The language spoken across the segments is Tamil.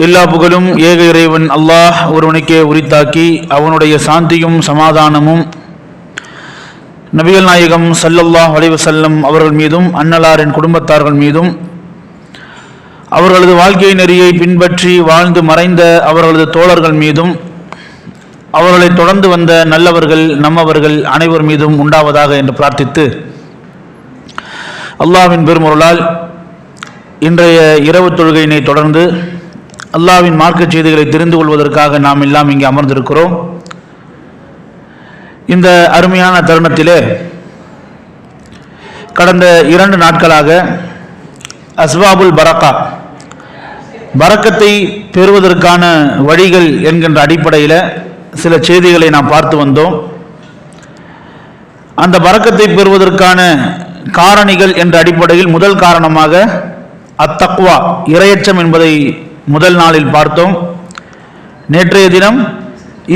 எல்லா புகழும் ஏக இறைவன் அல்லாஹ் ஒருவனுக்கே உரித்தாக்கி அவனுடைய சாந்தியும் சமாதானமும் நபிகள் நாயகம் ஸல்லல்லாஹு அலைஹி வஸல்லம் அவர்கள் மீதும் அன்னலாரின் குடும்பத்தார்கள் மீதும் அவர்களது வாழ்க்கை நெறியை பின்பற்றி வாழ்ந்து மறைந்த அவர்களது தோழர்கள் மீதும் அவர்களை தொடர்ந்து வந்த நல்லவர்கள் நம்மவர்கள் அனைவர் மீதும் உண்டாவதாக என்று பிரார்த்தித்து அல்லாஹ்வின் பெருமருளால் இன்றைய இரவு தொழுகையினை தொடர்ந்து அல்லாஹ்வின் மார்க்க செய்திகளை தெரிந்து கொள்வதற்காக நாம் எல்லாம் இங்கே அமர்ந்திருக்கிறோம். இந்த அருமையான தருணத்திலே கடந்த 2 நாட்களாக அஸ்பாபுல் பரக்கா, பரக்கத்தை பெறுவதற்கான வழிகள் என்கின்ற அடிப்படையில் சில செய்திகளை நாம் பார்த்து வந்தோம். அந்த பரக்கத்தை பெறுவதற்கான காரணிகள் என்ற அடிப்படையில் முதல் காரணமாக அத்தக்வா, இறையச்சம் என்பதை முதல் நாளில் பார்த்தோம். நேற்றைய தினம்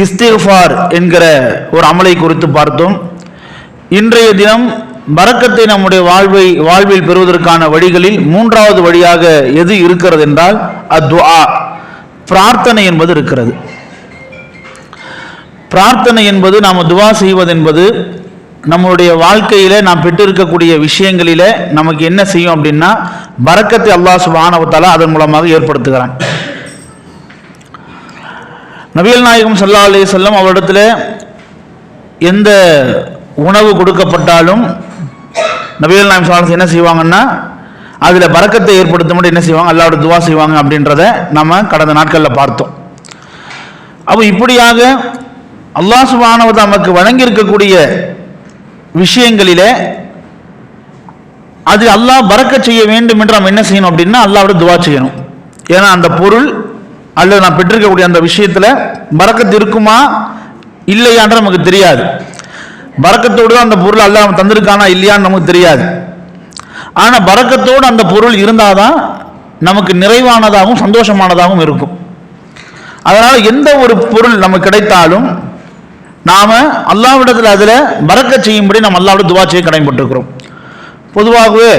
இஸ்திக்ஃபார் என்கிற ஒரு அமலை குறித்து பார்த்தோம். இன்றைய தினம் பரக்கத்தை நம்முடைய வாழ்வில் பெறுவதற்கான வழிகளில் 3வது வழியாக எது இருக்கிறது என்றால் அத்ஆ, பிரார்த்தனை என்பது இருக்கிறது. பிரார்த்தனை என்பது நாம் துவா செய்வது என்பது நம்முடைய வாழ்க்கையில நாம் பெற்றிருக்கக்கூடிய விஷயங்களில நமக்கு என்ன செய்யும் அப்படின்னா பரக்கத்தை அல்லாஹ் சுப்ஹானஹு வ தஆலா அதன் மூலமாக ஏற்படுத்துகிறான். நபிகள் நாயகம் ஸல்லல்லாஹு அலைஹி வஸல்லம் அவரிடத்துல எந்த உணவு கொடுக்கப்பட்டாலும் நபிகள் நாயகம் ஸல்லல்லாஹு அலைஹி என்ன செய்வாங்கன்னா அதுல பரக்கத்தை ஏற்படுத்த மட்டும் என்ன செய்வாங்க, அல்லாஹ்வோட துவா செய்வாங்க அப்படின்றத நம்ம கடந்த நாட்களில் பார்த்தோம். அப்போ இப்படியாக அல்லாஹ் சுப்ஹானஹு வ தஆலா நமக்கு வழங்கி இருக்கக்கூடிய விஷயங்களிலே அது அல்லாஹ் பரக்கத் செய்ய வேண்டும் என்று நாம் என்ன செய்யணும் அப்படின்னா அல்லாஹ்வோட துவா செய்யணும். ஏன்னா அந்த பொருள் அல்லது நாம் பெற்றிருக்கக்கூடிய அந்த விஷயத்துல பரக்கத் இருக்குமா இல்லையான்ற நமக்கு தெரியாது. பரக்கத்தோடு அந்த பொருள் அல்லாஹ் தந்திருக்கானா இல்லையான்னு நமக்கு தெரியாது. ஆனா பரக்கத்தோடு அந்த பொருள் இருந்தாதான் நமக்கு நிறைவானதாகவும் சந்தோஷமானதாகவும் இருக்கும். அதனால எந்த ஒரு பொருள் நமக்கு கிடைத்தாலும் நாம அல்லாஹ்விடத்தில் அதுல பரக்கத் செய்யும்படி நம்ம அல்லாஹ்வோட துவா செய்ய கடமைப்பட்டிருக்கிறோம். பொதுவாகவே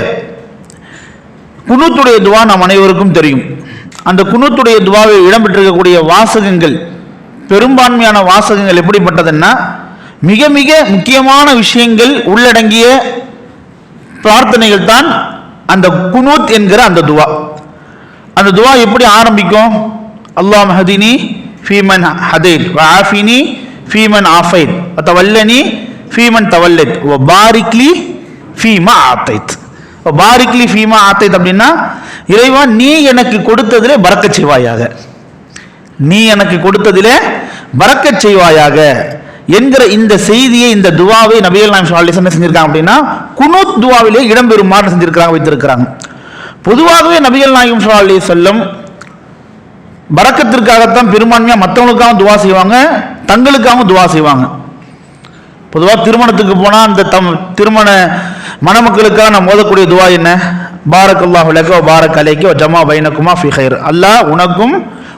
குனூத்துடைய துவா நாம் அனைவருக்கும் தெரியும். அந்த குனூத்துடைய துவாவில் இடம்பெற்றிருக்கக்கூடிய வாசகங்கள், பெரும்பான்மையான வாசகங்கள் எப்படிப்பட்டதுன்னா மிக மிக முக்கியமான விஷயங்கள் உள்ளடங்கிய பிரார்த்தனைகள் தான் அந்த குனூத் என்கிற அந்த துவா. அந்த துவா எப்படி ஆரம்பிக்கும்? அல்லாஹ் ஹதினி ஃபீமன் ஹதைத் வ ஆஃபினி ஃபீமன் ஆஃபைத் வ தவல்லனி ஃபீமன் தவல்லைத் வ பாரிக்லி ஃபீமா ஆத்தைத். வ பாரிக்லி ஃபீமா ஆத்தைத் அப்படின்னா இறைவா நீ எனக்கு கொடுத்ததிலே பரக்கத் செய்வாயாக, நீ எனக்கு கொடுத்ததிலே பரக்கத் செய்வாயாக என்கிற இந்த செய்தியை, இந்த துவாவை நபிகள் நாயகம் ஸல்லல்லாஹு அலைஹி வஸல்லம் செஞ்சிருக்காங்க அப்படின்னா குனூத் துவாவிலே இடம்பெறுமாறு செஞ்சிருக்கிறாங்க, வைத்திருக்கிறாங்க. பொதுவாகவே நபிகள் நாயகம் ஸல்லல்லாஹு அலைஹி வஸல்லம் பரக்கத்திற்காகத்தான் பெரும்பான்மையாக மற்றவங்களுக்காக துவா செய்வாங்க, தங்களுக்காக துவா செய்வாங்க. பொதுவாக திருமணத்துக்கு போனால் அந்த திருமண மணமக்களுக்காக நாம் ஓதக்கூடிய துவா என்ன? பாரக்கல்லாஹு லக வ பாரக் அலைக வ ஜமா பைனகுமா ஃபீ கைர். அல்லாஹ்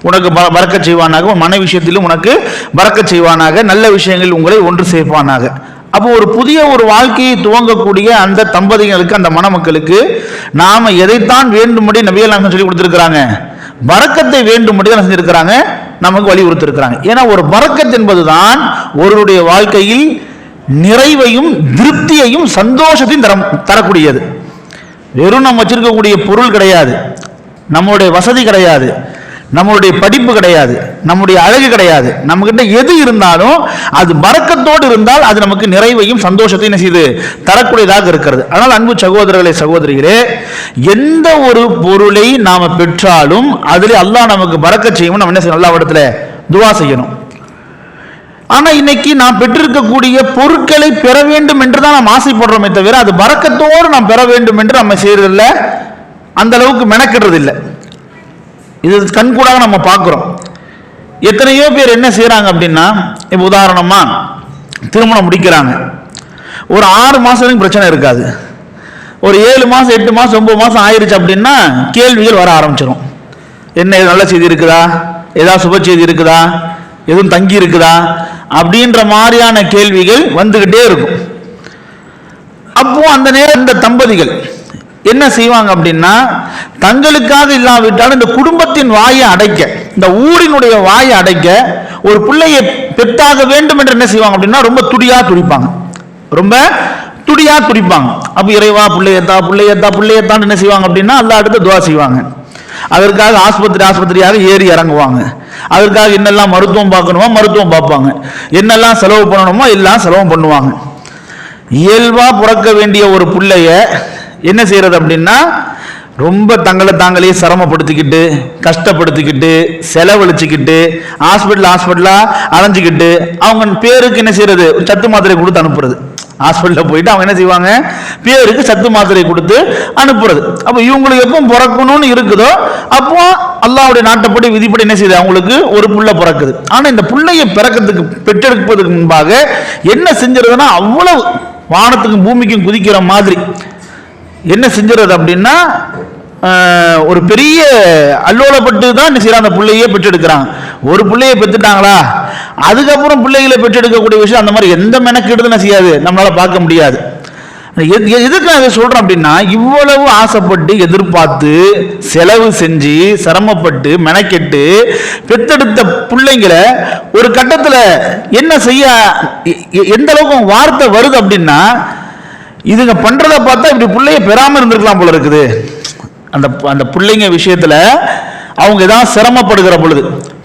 உனக்கு பரக்கத் செய்வானாக, மன விஷயத்திலும் உனக்கு பரக்கத் செய்வானாக, நல்ல விஷயங்கள் உங்களை ஒன்று சேர்ப்பானாக. அப்போ ஒரு புதிய ஒரு வாழ்க்கையை துவங்கக்கூடிய அந்த தம்பதிகளுக்கு, அந்த மணமக்களுக்கு நாம எதைத்தான் வேண்டும்படி நபிகள் நாயகம் சொல்லி கொடுத்திருக்கிறாங்க? பரக்கத்தை வேண்டும்படி தான் செஞ்சிருக்கிறாங்க, நமக்கு வலியுறுத்திருக்கிறாங்க. ஏன்னா ஒரு பரக்கத் என்பதுதான் ஒருவருடைய வாழ்க்கையில் நிறைவையும் திருப்தியையும் சந்தோஷத்தையும் தரக்கூடியது. வெறும் நம்ம வச்சிருக்கக்கூடிய பொருள் கிடையாது, நம்மளுடைய வசதி கிடையாது, நம்மளுடைய படிப்பு கிடையாது, நம்முடைய அழகு கிடையாது. நம்ம கிட்ட எது இருந்தாலும் அது பரக்கத்தோடு இருந்தால் அது நமக்கு நிறைவையும் சந்தோஷத்தையும் என்ன செய்து தரக்கூடியதாக இருக்கிறது. அதனால் அன்பு சகோதரர்களே, சகோதரிகளே, எந்த ஒரு பொருளை நாம பெற்றாலும் அதில் அல்லாஹ் நமக்கு பரக்கத் செய்யணும். நம்ம என்ன செய்யணும்? அல்லாஹ்விடத்துல துவா செய்யணும். ஆனா இன்னைக்கு நாம் பெற்றிருக்கக்கூடிய பொருட்களை பெற வேண்டும் என்று தான் நாம் ஆசைப்படுறோமே தவிர அது பரக்கத்தோடு நாம் பெற வேண்டும் என்று நம்ம செய்யறதில்ல, அந்த அளவுக்கு மெனக்கிடுறது இல்லை. இது கண்கூடாக நம்ம பார்க்கிறோம். எத்தனையோ பேர் என்ன செய்யறாங்க அப்படின்னா, இப்போ உதாரணமா திருமணம் முடிக்கிறாங்க, ஒரு 6 மாசம் பிரச்சனை இருக்காது, ஒரு 7 மாசம் 8 மாசம் 9 மாசம் ஆயிருச்சு அப்படின்னா கேள்விகள் வர ஆரம்பிச்சிடும். என்ன நல்ல செய்தி இருக்குதா, ஏதாவது சுப செய்தி இருக்குதா, எதுவும் தங்கி இருக்குதா அப்படின்ற மாதிரியான கேள்விகள் வந்துகிட்டே இருக்கும். அப்போ அந்த நேரம் இந்த தம்பதிகள் என்ன செய்வாங்க அப்படின்னா, தங்களுக்காக இல்லாவிட்டாலும் இந்த குடும்பத்தின் வாயை அடைக்க, இந்த ஊரினுடைய வாயை அடைக்க ஒரு பிள்ளையை பெற்றாக வேண்டும் என்று என்ன செய்வாங்க அப்படின்னா ரொம்ப துடியா துடிப்பாங்க, ரொம்ப துடியா துடிப்பாங்க. அப்ப இறைவா பிள்ளையத்தா பிள்ளையத்தா பிள்ளையத்தான்னு என்ன செய்வாங்க அப்படின்னா அல்லாஹ் அடுத்து துவா செய்வாங்க. அதற்காக ஆஸ்பத்திரியாக ஏறி இறங்குவாங்க. அதற்காக என்னெல்லாம் மருத்துவம் பார்க்கணுமோ மருத்துவம் பார்ப்பாங்க, என்னெல்லாம் செலவு பண்ணணுமோ எல்லாம் செலவும் பண்ணுவாங்க. இயல்பா பிறக்க வேண்டிய ஒரு பிள்ளைய என்ன செய்யறது அப்படின்னா ரொம்ப தங்களை தாங்களே சிரமப்படுத்திக்கிட்டு கஷ்டப்படுத்திக்கிட்டு செலவழிச்சுக்கிட்டு ஹாஸ்பிட்டலா அலைஞ்சிக்கிட்டு அவங்க பேருக்கு என்ன செய்யறது, சத்து மாத்திரை கொடுத்து அனுப்புறது. ஹாஸ்பிட்டலில் போயிட்டு அவங்க என்ன செய்வாங்க, பேருக்கு சத்து மாத்திரை கொடுத்து அனுப்புறது. அப்போ இவங்களுக்கு எப்போ பிறக்கணும்னு இருக்குதோ அப்போ அல்லாஹ்வுடைய நாட்டப்படி விதிப்படி என்ன செய்யுது, அவங்களுக்கு ஒரு புள்ள பிறக்குது. ஆனால் இந்த புள்ளையை பிறக்கிறதுக்கு பெற்றெடுப்பதற்கு முன்பாக என்ன செஞ்சிருதுன்னா அவ்வளவு வானத்துக்கும் பூமிக்கும் குதிக்கிற மாதிரி என்ன செஞ்சிருது அப்படின்னா ஒரு பெரிய அல்லோலப்பட்டு தான் என்ன செய்யறாங்க, அந்த பிள்ளையே பெற்றெடுக்கிறாங்க. ஒரு பிள்ளையை பெற்றுட்டாங்களா அதுக்கப்புறம் பிள்ளைகளை பெற்றெடுக்கக்கூடிய விஷயம் அந்த மாதிரி எந்த மெனக்கெடுதுன்னு செய்யாது, நம்மளால பார்க்க முடியாது. எதுக்கு நான் அதை சொல்றேன் அப்படின்னா, இவ்வளவு ஆசைப்பட்டு எதிர்பார்த்து செலவு செஞ்சு சிரமப்பட்டு மெனக்கெட்டு பெத்தெடுத்த பிள்ளைங்களை ஒரு கட்டத்தில் என்ன செய்ய எந்த அளவுக்கு வார்த்தை வருது அப்படின்னா, இதுங்க பண்றதை பார்த்தா இப்படி பிள்ளைய பெறாம இருந்திருக்கலாம் போல இருக்குது. அந்த அந்த பிள்ளைங்க விஷயத்துல அவங்க ஏதாவது சிரமப்படுகிற பொழுது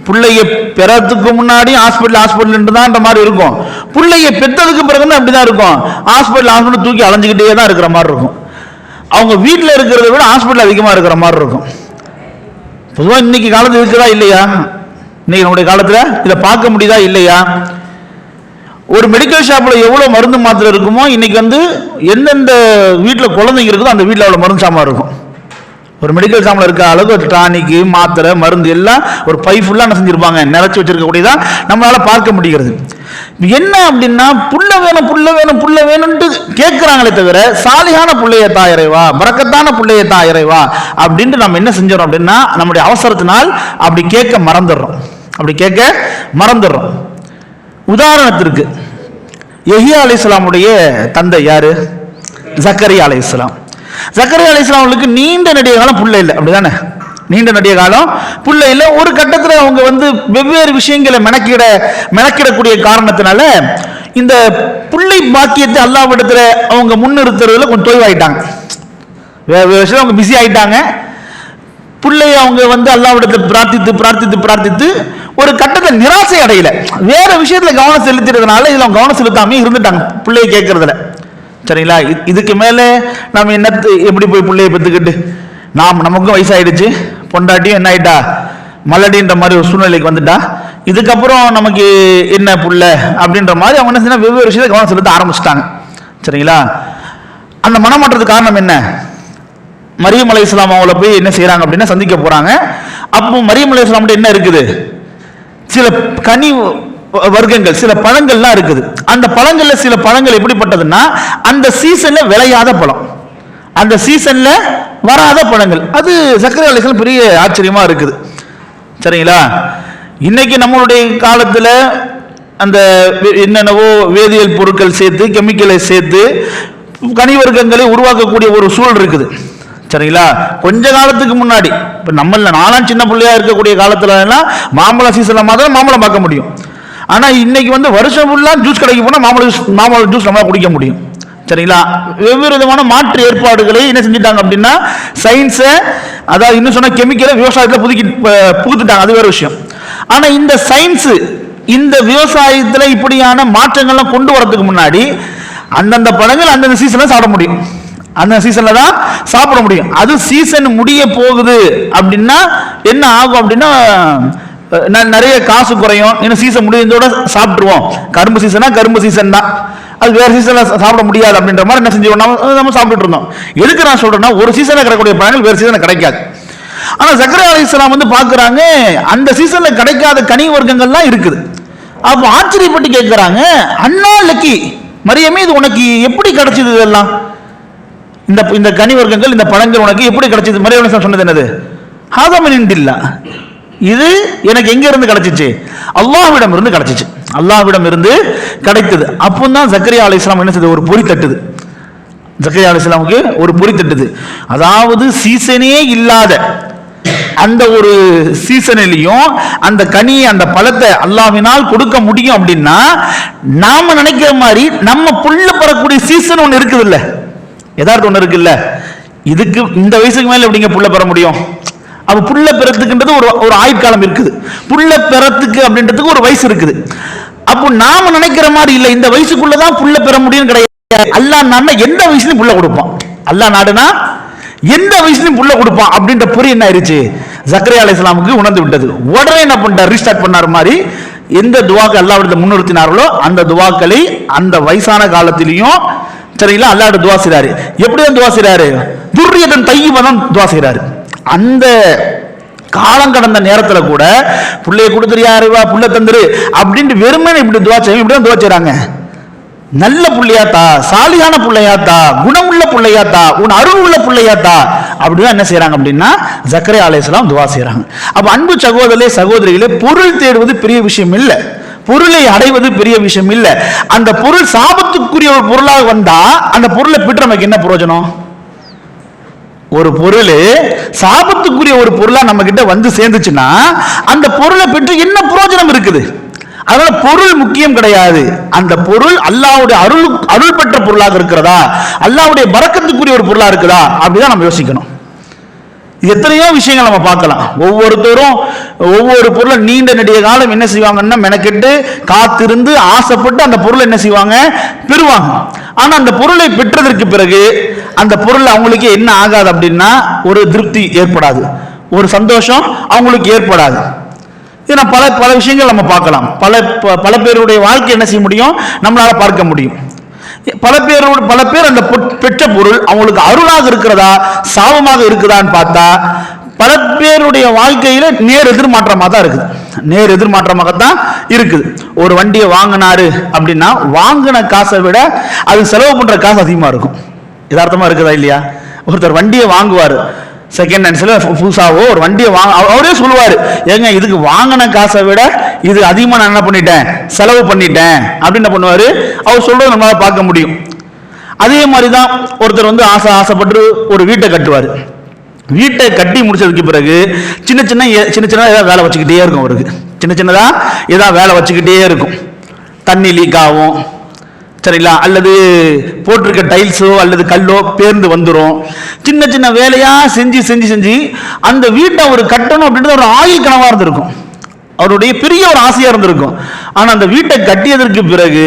பிள்ளைய பெறத்துக்கு முன்னாடி ஹாஸ்பிட்டல் தான் மாதிரி இருக்கும், பிள்ளைய பெற்றதுக்கு பிறகு அப்படிதான் இருக்கும். ஹாஸ்பிட்டல் தூக்கி அலைஞ்சுக்கிட்டே தான் இருக்கிற மாதிரி இருக்கும். அவங்க வீட்டில் இருக்கிறத விட ஹாஸ்பிட்டல் அதிகமாக இருக்கிற மாதிரி இருக்கும். பொதுவாக இன்னைக்கு காலத்தில் இருக்குதா இல்லையா, இன்னைக்கு நம்முடைய காலத்தில் இதை பார்க்க முடியுதா இல்லையா? ஒரு மெடிக்கல் ஷாப்பில் எவ்வளோ மருந்து மாத்திரை இருக்குமோ இன்னைக்கு எந்தெந்த வீட்டில் குழந்தைங்க இருக்குதோ அந்த வீட்டில் அவ்வளோ மருந்து சாமான் இருக்கும். ஒரு மெடிக்கல் ஷாப்பில் இருக்க அளவுக்கு ஒரு டானிக்கு மாத்திரை மருந்து எல்லாம் ஒரு பை ஃபுல்லாக என்ன செஞ்சிருப்பாங்க, நிறச்சி வச்சிருக்கக்கூடியதான் நம்மளால பார்க்க முடிகிறது. என்ன அப்படின்னா புள்ள வேணும் புள்ள வேணும் புள்ள வேணும்னு கேட்கிறாங்களே தவிர சாலியான புள்ளைய தாயிறைவா பரக்கத்தான புள்ளைய தாயிறைவா அப்படின்ட்டு நம்ம என்ன செஞ்சோம் அப்படின்னா நம்முடைய அவசரத்தினால் அப்படி கேட்க மறந்துடுறோம். உதாரணத்திற்கு யஹ்யா அலைஹிஸ்ஸலாமுடைய தந்தை யாரு, ஜக்கரியா அலைஹிஸ்ஸலாம். ஜக்கரியா அலைஹிஸ்ஸலாமுக்கு நீண்ட நெடிய காலம் புள்ள இல்லை, அப்படிதானே? நீண்ட நெடிய காலம் புள்ள இல்லை. ஒரு கட்டத்தில் அவங்க வெவ்வேறு விஷயங்களை மெனக்கிடக்கூடிய காரணத்தினால இந்த புள்ளை பாக்கியத்தை அல்லாஹ்விடத்துல அவங்க முன்னிறுத்துறதுல கொஞ்சம் தொய்வாயிட்டாங்க. வேற விஷயம் அவங்க பிஸி ஆயிட்டாங்க. பிள்ளைய அவங்க அல்லாஹ்விடத்துல பிரார்த்தித்து ஒரு கட்டத்தை நிராசை அடையல, வேற விஷயத்துல கவனம் செலுத்துறதுனால இதுல அவங்க கவனம் செலுத்தாம இருந்துட்டாங்க பிள்ளைய கேட்கறதுல. சரிங்களா? இதுக்கு மேலே நம்ம எப்படி போய் பிள்ளைய பெற்றுக்கிட்டு நமக்கும் வயசாயிடுச்சு, பொண்டாட்டியும் என்ன ஆயிட்டா மலடின்ற மாதிரி ஒரு சூழ்நிலைக்கு வந்துட்டா, இதுக்கப்புறம் நமக்கு என்ன புள்ள அப்படின்ற மாதிரி அவங்க என்ன செய்ய வெவ்வேறு விஷயத்தை கவனம் செலுத்த ஆரம்பிச்சிட்டாங்க. சரிங்களா? அந்த மனமாற்றத்துக்கு காரணம் என்ன? மரியம் அலைஹிஸ்ஸலாம் அவங்கள போய் என்ன செய்யறாங்க அப்படின்னா சந்திக்க போறாங்க. அப்போ மரியம் அலைஹிஸ்ஸலாம் என்ன இருக்குது, சில கனி வர்க்கங்கள் சில பழங்கள்லாம் இருக்குது. அந்த பழங்கள்ல சில பழங்கள் எப்படிப்பட்டதுன்னா அந்த சீசன்ல விளையாத பழம், அந்த சீசன்ல வராத பழங்கள். அது ஜக்கரியா அலைஹிஸ்ஸலாம் பெரிய ஆச்சரியமா இருக்குது. சரிங்களா? இன்னைக்கு நம்மளுடைய காலத்துல அந்த என்னென்னவோ வேதியியல் பொருட்கள் சேர்த்து கெமிக்கலை சேர்த்து கனிவர்க்கங்களை உருவாக்கக்கூடிய ஒரு சூழல் இருக்குது. சரிங்களா? கொஞ்ச காலத்துக்கு முன்னாடி இப்ப நாலாம் சின்ன பிள்ளையா இருக்கக்கூடிய காலத்துல எல்லாம் மாம்பழ சீசன்ல மாத்திரம் மாம்பழம் பார்க்க முடியும். ஆனா இன்னைக்கு வருஷம் ஃபுல்லா ஜூஸ் கடைக்கு போனா மாம்பழ ஜூஸ் நம்மளால குடிக்க முடியும். சரிங்களா? வெவ்வேறு விதமான மாற்று ஏற்பாடுகளை என்ன செஞ்சுட்டாங்க அப்படின்னா சயின்ஸை, அதாவது இன்னும் சொன்னா கெமிக்கலை விவசாயத்தில் புகுத்துட்டாங்க, அது வேற விஷயம். ஆனா இந்த சயின்ஸ் இந்த விவசாயத்துல இப்படியான மாற்றங்கள்லாம் கொண்டு வரதுக்கு முன்னாடி அந்தந்த பழங்கள் அந்தந்த சீசன்ல சாப்பிட முடியும், அந்த சீசன்ல தான் சாப்பிட முடியும். அது சீசன் முடிய போகுது அப்படின்னா என்ன ஆகும் அப்படின்னா நிறைய காசு குறையும். இன்னும் சீசன் முடிஞ்சதோட சாப்பிட்டுருவோம். கரும்பு சீசனா கரும்பு சீசன் தான், அது வேற சீசன்ல சாப்பிட முடியாது அப்படின்ற மாதிரி என்ன செஞ்சு நம்ம சாப்பிட்டு இருந்தோம். எதுக்கு நான் சொல்றேன்னா ஒரு சீசன்ல கிடைக்கக்கூடிய பழங்கள் வேற சீசன்ல கிடைக்காது. ஆனா ஜக்கரியா அலைஹிஸ்ஸலாம் பாக்குறாங்க அந்த சீசன்ல கிடைக்காத கனி வர்க்கங்கள்லாம் இருக்குது. அப்போ ஆச்சரியப்பட்டு கேட்கிறாங்க, அண்ணா லக்கி மரியமே இது உனக்கு எப்படி கிடைச்சது, இதெல்லாம் இந்த கனி வர்க்கங்கள் இந்த பழங்கள் உனக்கு எப்படி கிடைச்சது? மரியம் அலைஹிஸ்ஸலாம் சொன்னது என்னது? ஹாதா மின் இண்டில்லாஹ், இது எனக்கு எங்க இருந்து கிடைச்சிச்சு? அல்லாஹ்விடம் இருந்து கிடைச்சிச்சு, அல்லாஹ்விடம் இருந்து கிடைத்தது. அப்போதான் ஜக்கரியா அலைஹிஸ்ஸலாம் என்ன செய்து ஒரு பொறி தட்டுது. ஜக்கரியா அலைஹிஸ்ஸலாமுக்கு ஒரு பொறி தட்டுது. அதாவது சீசனே இல்லாத அந்த ஒரு சீசனிலையும் அந்த கனியை அந்த பழத்தை அல்லாஹ்வினால் கொடுக்க முடியும் அப்படின்னா நாம நினைக்கிற மாதிரி நம்ம புள்ள பெறக்கூடிய சீசன் ஒன்று இருக்குது இல்ல, எதார்த்தம் ஒன்று இருக்குல்ல. இதுக்கு இந்த வயசுக்கு மேல எப்படிங்க புள்ள பெற முடியும்? அப்ப புள்ள பெறத்துக்குன்றது ஒரு ஆயுட்காலம் இருக்குது, புள்ள பெறத்துக்கு அப்படின்றதுக்கு ஒரு வயசு இருக்குது. அப்போ நாம நினைக்கிற மாதிரி இல்ல, இந்த வயசுக்குள்ளதான் புள்ள பெற முடியும் கிடையாது. அல்லாஹ் நாடுனா எந்த வயசுலயும் புள்ள கொடுப்பான், அல்லாஹ் நாடுனா எந்த வயசுலயும் புள்ள கொடுப்பான் அப்படின்ற பொறி என்ன ஆயிருச்சு, ஜக்கரியா அலைஹிஸ்ஸலாமுக்கு உணர்ந்து விட்டது. உடனே என்ன பண்ணிட்டார், ரீஸ்டார்ட் பண்ணார் மாதிரி எந்த துவாக்கள் அல்லாஹ்விடத்தில் முன்னிறுத்தினார்களோ அந்த துவாக்களை அந்த வயசான காலத்திலையும் சரிங்களா அல்லாஹ்விட துவா செய்றாரு. எப்படி துவா செய்றாரு, துர்ரியதன் தையிபதான் துவா செய்றாரு. அந்த காலம் கடந்த நேரத்தில் கூட புள்ளைய கொடுத்துறியாருவா புள்ள தந்துரு அப்படின்ட்டு வெறுமனே இப்படி துவா செய்யும். இப்படி தான் துவா செய்றாங்க. நல்ல புள்ளையாத்தா, சாலியான புள்ளையாத்தா, குணமுள்ள புள்ளையாத்தா, உன் அருள் உள்ள புள்ளையாத்தா, அப்படிதான் என்ன செய்யறாங்க அப்படின்னா ஜக்கரியா அலைஹிஸ்ஸலாம் துவா செய்யறாங்க. அப்ப அன்பு சகோதரர்களே சகோதரிகளே, பொருள் தேடுவது பெரிய விஷயம் இல்லை, பொருளை அடைவது பெரிய விஷயம் இல்லை. அந்த பொருள் சாபத்துக்குரிய ஒரு பொருளாக வந்தா அந்த பொருளை பெற்று நமக்கு என்ன பிரயோஜனம்? ஒரு பொருள் சாபத்துக்குரிய ஒரு பொருளா நம்ம கிட்ட வந்து சேர்ந்துச்சுன்னா அந்த பொருளை பெற்று என்ன பிரயோஜனம் இருக்குது? அதனால பொருள் முக்கியம் கிடையாது. அந்த பொருள் அல்லாஹ்வுடைய அருள் பெற்ற பொருளாக இருக்கிறதா, அல்லாஹ்வுடைய பரக்கத்துக்குரிய ஒரு பொருளா இருக்குதா, அப்படிதான் நம்ம யோசிக்கணும். எத்தனையோ விஷயங்கள் நம்ம பார்க்கலாம். ஒவ்வொருத்தரும் ஒவ்வொரு பொருளை நீண்ட நெடிய காலம் என்ன செய்வாங்கன்னா மெனக்கெட்டு காத்திருந்து ஆசைப்பட்டு அந்த பொருளை என்ன செய்வாங்க, பெறுவாங்க. ஆனா அந்த பொருளை பெற்றதற்கு பிறகு அந்த பொருள் அவங்களுக்கு என்ன ஆகாது அப்படின்னா ஒரு திருப்தி ஏற்படாது, ஒரு சந்தோஷம் அவங்களுக்கு ஏற்படாது. ஏன்னா பல பல விஷயங்கள் நம்ம பார்க்கலாம். பல பேருடைய வாழ்க்கை என்ன செய்ய முடியும், நம்மளால பார்க்க முடியும். பல பேர் அந்த பெற்ற பொருள் அவங்களுக்கு அருளாக இருக்கிறதா சாபமாக இருக்குதான்னு பார்த்தா பல பேருடைய வாழ்க்கையில நேர் எதிர்மாற்றமாக தான் இருக்குது, நேர் எதிர்மாற்றமாகத்தான் இருக்குது. ஒரு வண்டியை வாங்கினாரு அப்படின்னா வாங்கின காசை விட அது செலவு பண்ற காசு அதிகமா இருக்கும். யதார்த்தமா இருக்குதா இல்லையா? ஒருத்தர் வண்டியை வாங்குவாரு, செகண்ட் ஹேண்ட்ஸ்ல புதுசாவோ ஒரு வண்டியை அவரே சொல்லுவாரு, ஏங்க இதுக்கு வாங்கின காசை விட இது அதிகமா நான் என்ன பண்ணிட்டேன், செலவு பண்ணிட்டேன் அப்படின்னு என்ன பண்ணுவாரு, அவர் சொல்றது நம்மளால பார்க்க முடியும். அதே மாதிரிதான் ஒருத்தர் வந்து ஆசைப்பட்டு ஒரு வீட்டை கட்டுவாரு. வீட்டை கட்டி முடிச்சதுக்கு பிறகு சின்ன சின்ன ஏதாவது வேலை வச்சுக்கிட்டே இருக்கும். அவருக்கு சின்ன சின்னதா ஏதாவது வேலை வச்சுக்கிட்டே இருக்கும். தண்ணி லீக் ஆகும் சரிங்களா, அல்லது போட்டிருக்க டைல்ஸோ அல்லது கல்லோ பேர்ந்து வந்துடும். சின்ன சின்ன வேலையா செஞ்சு செஞ்சு செஞ்சு அந்த வீட்டை அவர் கட்டணும் அப்படின்றது ஒரு ஆயுள் கனவா இருந்திருக்கும், அவருடைய பெரிய ஒரு ஆசையா இருந்திருக்கும். ஆனா அந்த வீட்டை கட்டியதற்கு பிறகு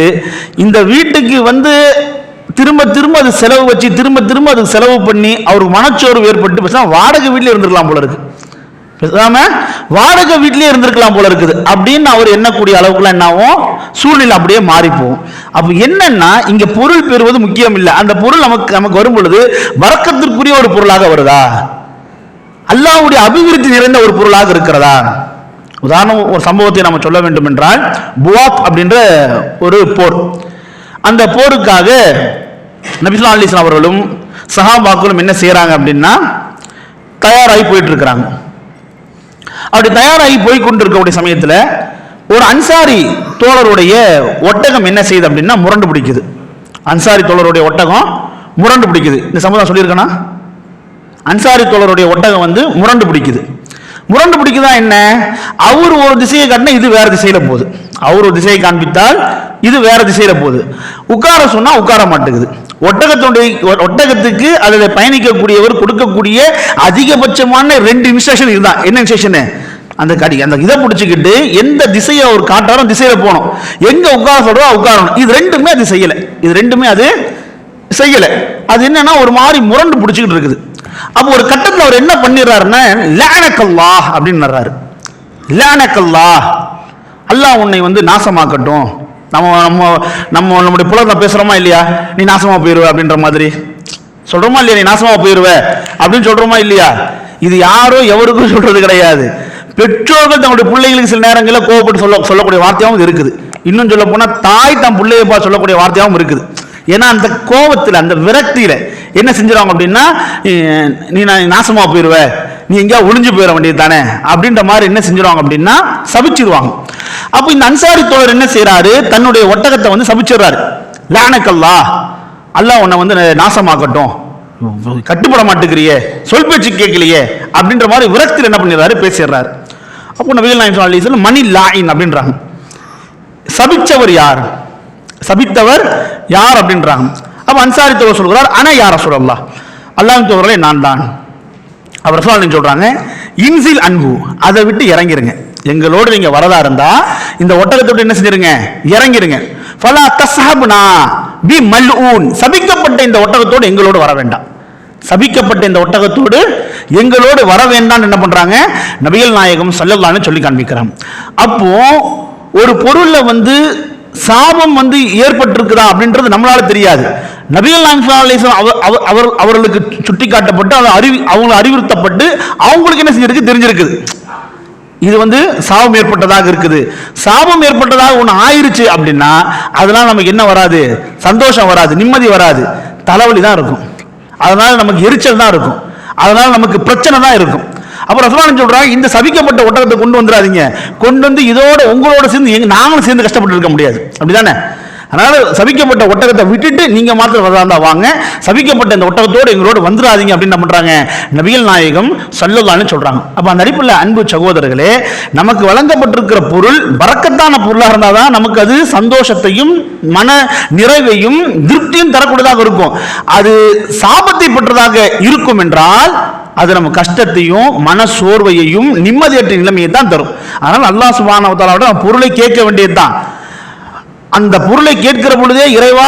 இந்த வீட்டுக்கு வந்து திரும்ப திரும்ப அது செலவு வச்சு திரும்ப திரும்ப அது செலவு பண்ணி அவருக்கு மனச்சோர்வு ஏற்பட்டு வாடகை வீட்டிலே இருந்திருக்கலாம் போல இருக்கு, பேசாம வாடகை வீட்டிலே இருந்திருக்கலாம் போல இருக்குது அப்படின்னு அவர் எண்ணக்கூடிய அளவுக்குலாம் என்ன ஆகும், சூழ்நிலை அப்படியே மாறி போகும். அப்ப என்னன்னா இங்க பொருள் பெறுவது முக்கியம் இல்லை, அந்த பொருள் நமக்கு வரும் பொழுது வரக்கத்திற்குரிய ஒரு பொருளாக வருதா, அல்லாஹ்வுடைய அபிவிருத்தி நிறைந்த ஒரு பொருளாக இருக்கிறதா. உதாரணம் ஒரு சம்பவத்தை நம்ம சொல்ல வேண்டும் என்றால் புவாத் அப்படின்ற ஒரு போர். அந்த போருக்காக நபி ஸல்லல்லாஹு அலைஹி வஸல்லம் அவர்களும் சஹாபாக்களும் என்ன செய்யறாங்க அப்படின்னா தயாராகி போயிட்டு இருக்கிறாங்க. அப்படி தயாராகி போய் கொண்டிருக்கக்கூடிய சமயத்தில் ஒரு அன்சாரி தோழருடைய ஒட்டகம் என்ன செய்யுது அப்படின்னா முரண்டு பிடிக்குது. அன்சாரி தோழருடைய ஒட்டகம் முரண்டு பிடிக்குது. இந்த சம்பவம் சொல்லியிருக்கேனா, அன்சாரி தோழருடைய ஒட்டகம் வந்து முரண்டு பிடிக்குது. முரண்டு பிடிக்குதா என்ன, அவர் ஒரு திசையை காட்டினா இது வேற திசையில போகுது, அவர் ஒரு திசையை காண்பித்தால் இது வேற திசையில போகுது, உட்கார சொன்னா உட்கார மாட்டேங்குது. ஒட்டகத்துக்கு அதில் பயணிக்கக்கூடியவர் கொடுக்கக்கூடிய அதிகபட்சமான 2 இன்ஸ்ட்ரக்ஷன் இதுதான். என்ன இன்ஸ்ட்ரக்ஷன், அந்த இதை பிடிச்சிக்கிட்டு எந்த திசையை அவர் காட்டாரோ திசையில போகணும், எங்க உட்கார சொல்றோ உட்காரணும். இது ரெண்டுமே அது செய்யல, இது ரெண்டுமே அது செய்யல. அது என்னன்னா ஒரு மாதிரி முரண்டு பிடிச்சிக்கிட்டு இருக்குது. அப்போ ஒரு கட்டத்தில் அவர் என்ன பண்ணிடுறாருன்னா லானக்கல்லாஹ் அப்படின்னுறாரு. லானக்கல்லாஹ், அல்லாஹ் உன்னை வந்து நாசமாக்கட்டும். நம்முடைய புலத்தை பேசுறோமா இல்லையா, நீ நாசமா போயிருவ அப்படின்ற மாதிரி சொல்றோமா இல்லையா, நீ நாசமா போயிருவ அப்படின்னு சொல்றோமா இல்லையா. இது யாரோ எவருக்கும் சொல்றது கிடையாது. பெற்றோர்கள் தங்களுடைய பிள்ளைகளுக்கு சில நேரங்களில் கோவப்பட்டு சொல்லக்கூடிய வார்த்தையாகவும் இருக்குது. இன்னும் சொல்ல போனா தாய் தன் பிள்ளையை சொல்லக்கூடிய வார்த்தையாகவும் இருக்குது. ஏன்னா அந்த கோபத்தில் அந்த விரக்தியில என்ன செஞ்சிருவாங்க அப்படின்னா நீ நாசமா போயிருவ, நீ எங்கேயா ஒளிஞ்சு போயிட வேண்டியது தானே அப்படின்ற மாதிரி என்ன செஞ்சிருவாங்க அப்படின்னா சபிச்சிருவாங்க. அப்போ இந்த அன்சாரி தோழர் என்ன செய்யறாரு, தன்னுடைய ஒட்டகத்தை வந்து சபிச்சிடுறாரு. லானக்கல்லாஹ், அல்லாஹ் உன்னை வந்து நாசமாக்கட்டும், கட்டுப்பட மாட்டேங்கிறியே, சொல் பேச்சு கேட்கலையே அப்படின்ற மாதிரி விரக்தியில் என்ன பண்ணிடுறாரு, பேசிடுறாரு. அப்போ நபிகள் நாயகம் ஸல்லல்லாஹு அலைஹி வஸல்லம் மணி லாயின் அப்படின்றாங்க. சபிச்சவர் யார், சபித்தவர் யார் அப்படின்றாங்க. அப்போ அன்சாரி தோழர் சொல்கிறார், ஆனா யார் ரசூலல்லாஹ், அல்லாஹ்வின் தூதரே நான் தான். அவர் ரசூலுல்லாஹ் சொல்றாங்க, இன்சில் அன்பு, அதை விட்டு இறங்கிருங்க, எங்களோடு நீங்க வரதா இருந்தா இந்த ஒட்டகத்தை விட்டு என்ன செஞ்சிருங்க, இறங்கிருங்க. ஃபலா தஸ்ஹப்னா பி மல்ஊன், சபிக்கப்பட்ட இந்த ஒட்டகத்தோடு எங்களோடு வர வேண்டாம், சபிக்கப்பட்ட இந்த ஒட்டகத்தோடு எங்களோடு வர வேண்டாம் என்ன பண்றாங்க நபிகள் நாயகம் ஸல்லல்லாஹு அலைஹி சொல்லி காண்பிக்கிறாங்க. அப்போ ஒரு பொருள்ல வந்து சாபம் வந்து ஏற்பட்டிருக்குதா அப்படின்றது நம்மளால தெரியாது. நபிகள் நாயகம் ஸல்லல்லாஹு அலைஹி வஸல்லம் அவர்களுக்கு சுட்டி காட்டப்பட்டு அவங்களை அறிவுறுத்தப்பட்டு அவங்களுக்கு என்ன செஞ்சிருக்கு, தெரிஞ்சிருக்குது. இது வந்து சாபம் ஏற்பட்டதாக இருக்குது. சாபம் ஏற்பட்டதாக ஒன்று ஆயிருச்சு அப்படின்னா அதனால நமக்கு என்ன வராது, சந்தோஷம் வராது, நிம்மதி வராது, தலைவலி தான் இருக்கும். அதனால நமக்கு எரிச்சல் தான் இருக்கும், அதனால நமக்கு பிரச்சனை தான் இருக்கும். அப்புறம் ரசூலுல்லாஹ் சொல்றாங்க, இந்த சபிக்கப்பட்ட ஒட்டகத்தை கொண்டு வந்துடாதீங்க, கொண்டு வந்து இதோட உங்களோட சேர்ந்து நாங்களும் சேர்ந்து கஷ்டப்பட்டு இருக்க முடியாது, அப்படிதானே? அதனால சபிக்கப்பட்ட ஒட்டகத்தை விட்டுட்டு நீங்க மாத்திரம் வரதா வாங்க, சபிக்கப்பட்ட இந்த ஒட்டகத்தோடு எங்களோடு வந்துடாதீங்க அப்படின்னு என்ன பண்றாங்க நபிகள் நாயகம் ஸல்லல்லாஹு அலைஹி சொல்றாங்க. அப்ப அந்த அடிப்படையில் அன்பு சகோதரர்களே, நமக்கு வழங்கப்பட்டிருக்கிற பொருள் பரக்கத்தான பொருளாக இருந்தாதான் நமக்கு அது சந்தோஷத்தையும் மன நிறைவையும் திருப்தியும் தரக்கூடியதாக இருக்கும். அது சாபத்தை பெற்றதாக இருக்கும் என்றால் அது நம்ம கஷ்டத்தையும் மன சோர்வையையும் நிம்மதியற்ற நிலைமையை தான் தரும். அதனால் அல்லாஹ் சுப்ஹானஹு வ தஆலாவோட பொருளை கேட்க வேண்டியது தான். அந்த பொருளை கேட்கிற பொழுதே இறைவா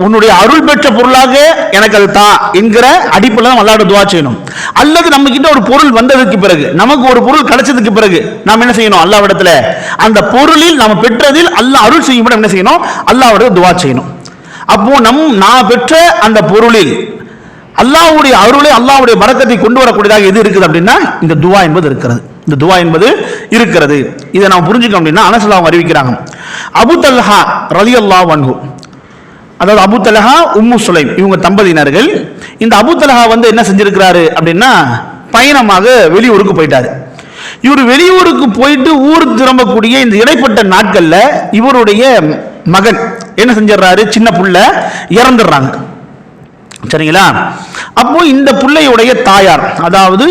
உன்னுடைய அருள் பெற்ற பொருளாக எனக்கு அது தான் என்கிற அடிப்படையில் தான் அல்லாஹ்விடம் துஆ செய்யணும். அல்லது நம்ம கிட்ட ஒரு பொருள் வந்ததுக்கு பிறகு, நமக்கு ஒரு பொருள் கிடைச்சதுக்கு பிறகு நாம் என்ன செய்யணும், அல்லாஹ்விடத்துல அந்த பொருளில் நாம் பெற்றதில் அல்லாஹ் அருள் செய்யும்படி என்ன செய்யணும், அல்லாஹ்விடம் துஆ செய்யணும். அப்போ நான் பெற்ற அந்த பொருளில் அல்லாஹ்வுடைய அருளை அல்லாஹ்வுடைய பரக்கத்தை கொண்டு வரக்கூடியதாக எது இருக்குது அப்படின்னா இந்த துஆ என்பது இருக்கிறது. இந்த துஆ என்பது இருக்கிறது. இதை நாம் புரிஞ்சுக்கணும் அப்படின்னா அனஸ் ரலியல்லாஹு அறிவிக்கிறாங்க, அபூ தல்ஹா ரலியல்லாஹு அன்ஹு, அதாவது அபூ தல்ஹா உம்மு சுலைம் இவங்க தம்பதியினர்கள். இந்த அபூ தல்ஹா வந்து என்ன செஞ்சிருக்கிறாரு அப்படின்னா பயணமாக வெளியூருக்கு போயிட்டாரு. இவர் வெளியூருக்கு போயிட்டு ஊருக்கு திரும்பக்கூடிய இந்த இடைப்பட்ட நாட்கள்ல இவருடைய மகன் என்ன செஞ்சிடறாரு, சின்ன புள்ள இறந்துடுறாங்க. சரிங்களா? அப்போ இந்த பிள்ளையுடைய தாயார், அதாவது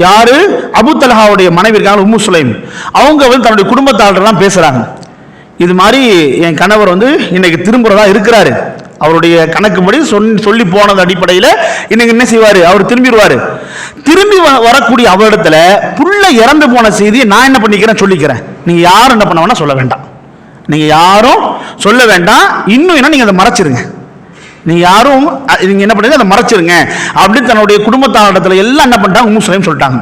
யாரு, அபூ தல்ஹாவுடைய மனைவி இருக்காங்க உம்மு சுலைம், அவங்க வந்து தன்னுடைய குடும்பத்தாளர்லாம் பேசுறாங்க, இது மாதிரி என் கணவர் வந்து இன்னைக்கு திரும்புறதா இருக்கிறாரு, அவருடைய கணக்குப்படி சொல்லி போனது அடிப்படையில் இன்னைக்கு என்ன செய்வாரு, அவர் திரும்பிடுவாரு. திரும்பி வரக்கூடிய அவரிடத்துல புள்ள இறந்து போன செய்தியை நான் என்ன பண்ணிக்கிறேன் சொல்லிக்கிறேன், நீங்க யாரும் என்ன பண்ண வேணா சொல்ல வேண்டாம், நீங்க யாரும் சொல்ல வேண்டாம், இன்னும் என்ன நீங்க அதை மறைச்சிருங்க, நீங்க யாரும் நீங்க என்ன பண்ணுங்க அதை மறைச்சிருங்க அப்படின்னு தன்னுடைய குடும்பத்தாரிடத்துல எல்லாம் என்ன பண்ணிட்டாங்க, உம்மு சுலைம் சொல்லிட்டாங்க.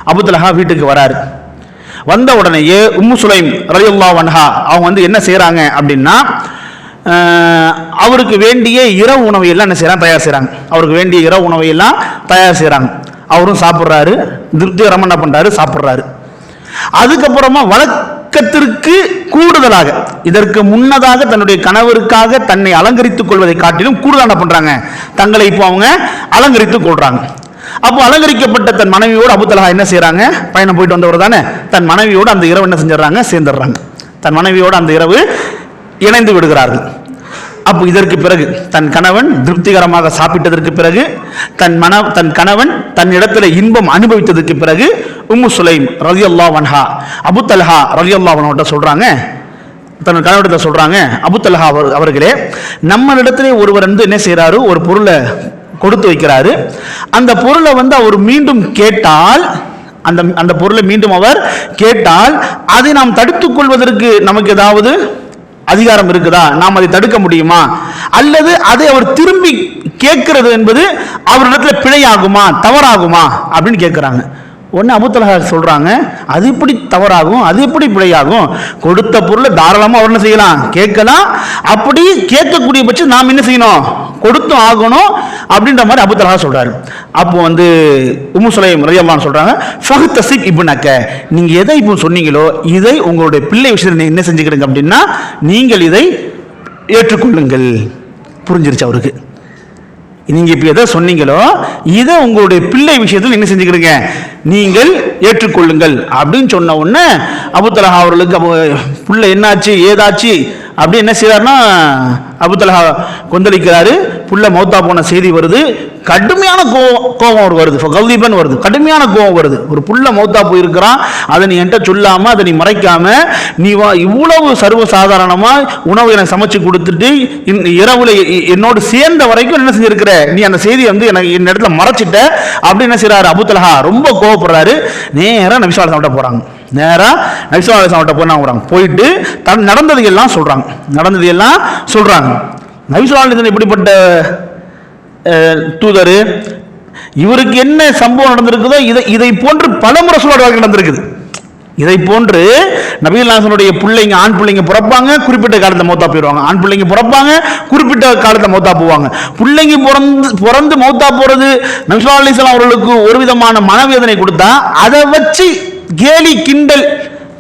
அபூ தல்ஹா வீட்டுக்கு வராரு. வந்த உடனேயே உம்மு சுலைம் ரலியல்லாஹு அன்ஹா அவங்க வந்து என்ன செய்யறாங்க அப்படின்னா அவருக்கு வேண்டிய இரவு உணவை எல்லாம் என்ன செய்யறாங்க, தயார் செய்யறாங்க. அவருக்கு வேண்டிய இரவு உணவை எல்லாம் தயார் செய்யறாங்க. அவரும் சாப்பிட்றாரு, திருப்திகரமா என்ன பண்றாரு, சாப்பிட்றாரு. அதுக்கப்புறமா வழக்கத்திற்கு கூடுதலாக இதற்கு முன்னதாக தன்னுடைய கணவருக்காக தன்னை அலங்கரித்துக் கொள்வதை காட்டிலும் கூடுதலாக என்ன பண்றாங்க, தங்களை இப்போ அவங்க அலங்கரித்துக் கொள்றாங்க. அப்போ அலங்கரிக்கப்பட்ட தன் மனைவியோடு அபூ தல்ஹா என்ன செய்யறாங்க, பயணம் போயிட்டு வந்தவர் தானே, தன் மனைவியோடு அந்த இரவு என்ன செஞ்சிடறாங்க, சேர்ந்துடுறாங்க. தன் மனைவியோடு அந்த இரவு இணைந்து விடுகிறார்கள். அப்போ இதற்கு பிறகு தன் கணவன் திருப்திகரமாக சாப்பிட்டதற்கு பிறகு தன் கணவன் தன் இடத்துல இன்பம் அனுபவித்ததற்கு பிறகு உம்மு சுலைம் ரலியல்லாஹு அன்ஹா அபூ தல்ஹா ரலியல்லாஹு அன்ஹு சொல்றாங்க, தன் கணவனிடத்தில் சொல்றாங்க, அபூ தல்ஹா அவர்களே, நம்ம இடத்துல ஒருவர் வந்து என்ன செய்யறாரு, ஒரு பொருளை கொடுத்து வைக்கிறாரு, அந்த பொருளை வந்து அவர் மீண்டும் கேட்டால், அந்த பொருளை மீண்டும் அவர் கேட்டால் அதை நாம் தடுத்துக் கொள்வதற்கு நமக்கு ஏதாவது அதிகாரம் இருக்குதா, நாம் அதை தடுக்க முடியுமா, அல்லது அதை அவர் திரும்பி கேட்கிறது என்பது அவரிடத்துல பிழையாகுமா, தவறாகுமா அப்படின்னு கேட்கிறாங்க. ஒன்னு அபூ தல்ஹா சொல்றாங்க, அது எப்படி தவறாகும், அது எப்படி பிழையாகும், கொடுத்த பொருளை தாராளமாக அவர் என்ன செய்யலாம், கேட்கலாம், அப்படி கேட்கக்கூடிய பட்சம் நாம் என்ன செய்யணும், கொடுத்தும் ஆகணும் அப்படின்ற மாதிரி அபூ தல்ஹா சொல்றாரு. அப்போ வந்து உம்மு சுலைம் ரலியல்லாஹு அன்ஹா சொல்றாங்க, ஃபஹ்தஸிப் இப்னக, நீங்க எதை இப்போ சொன்னீங்களோ இதை உங்களுடைய பிள்ளை விஷயத்தில் நீங்க என்ன செஞ்சுக்கிறீங்க அப்படின்னா நீங்கள் இதை ஏற்றுக்கொள்ளுங்கள். புரிஞ்சிருச்சு அவருக்கு. நீங்க இப்ப எதை சொன்னீங்களோ இதை உங்களுடைய பிள்ளை விஷயத்தில் என்ன செஞ்சுக்கிறீங்க, நீங்கள் ஏற்றுக்கொள்ளுங்கள் அப்படின்னு சொன்ன உடனே அபூ தல்ஹா அவர்களுக்கு பிள்ளை என்னாச்சு ஏதாச்சு அப்படி என்ன செய்யறாருன்னா அபூ தல்ஹா கொந்தளிக்கிறாரு. புள்ள மௌத்தா போன செய்தி வருது, கடுமையான கோபம் வருது, கல்லிபன் வருது, கடுமையான கோபம் வருது. ஒரு புள்ள மௌத்தா போயிருக்கிறான், அதை நீ என்கிட்ட சொல்லாம அதை நீ மறைக்காம நீ இவ்வளவு சர்வசாதாரணமா உணவு எனக்கு சமைச்சு கொடுத்துட்டு இரவுல என்னோடு சேர்ந்த வரைக்கும் என்ன செஞ்சிருக்கிற, நீ அந்த செய்தியை வந்து எனக்கு இந்த இடத்துல மறைச்சிட்ட அப்படி என்ன செய்யறாரு அபூ தல்ஹா ரொம்ப கோவப்படுறாரு. நேரா நபி ஸல்லல்லாஹு அலைஹி வஸல்லம் போறாங்க. நேரா நபி ஸல்லல்லாஹு அலைஹி வஸல்லம் போறாங்க. போயிட்டு நடந்தது எல்லாம் சொல்றாங்க. நபி ஸல்லல்லாஹு அலைஹி வஸல்லம் இப்படிப்பட்ட தூதர், இவருக்கு என்ன சம்பவம் நடந்திருக்குதோ இதை போன்று பல முறை சொல்வார்கள் நடந்திருக்குது. இதை போன்று நபிகள் நாயகனுடைய பிள்ளைங்க ஆண் பிள்ளைங்க பிறப்பாங்க, குறிப்பிட்ட காலத்தில் மௌத்தா போயிடுவாங்க. ஆண் பிள்ளைங்க பிறப்பாங்க, குறிப்பிட்ட காலத்தில் மௌத்தா போவாங்க. பிள்ளைங்க பிறந்து மௌத்தா போறது நபி ஸல்லல்லாஹு அலைஹி வஸல்லம் அவர்களுக்கு ஒரு விதமான மனவேதனை கொடுத்தா அதை வச்சு கேலி கிண்டல்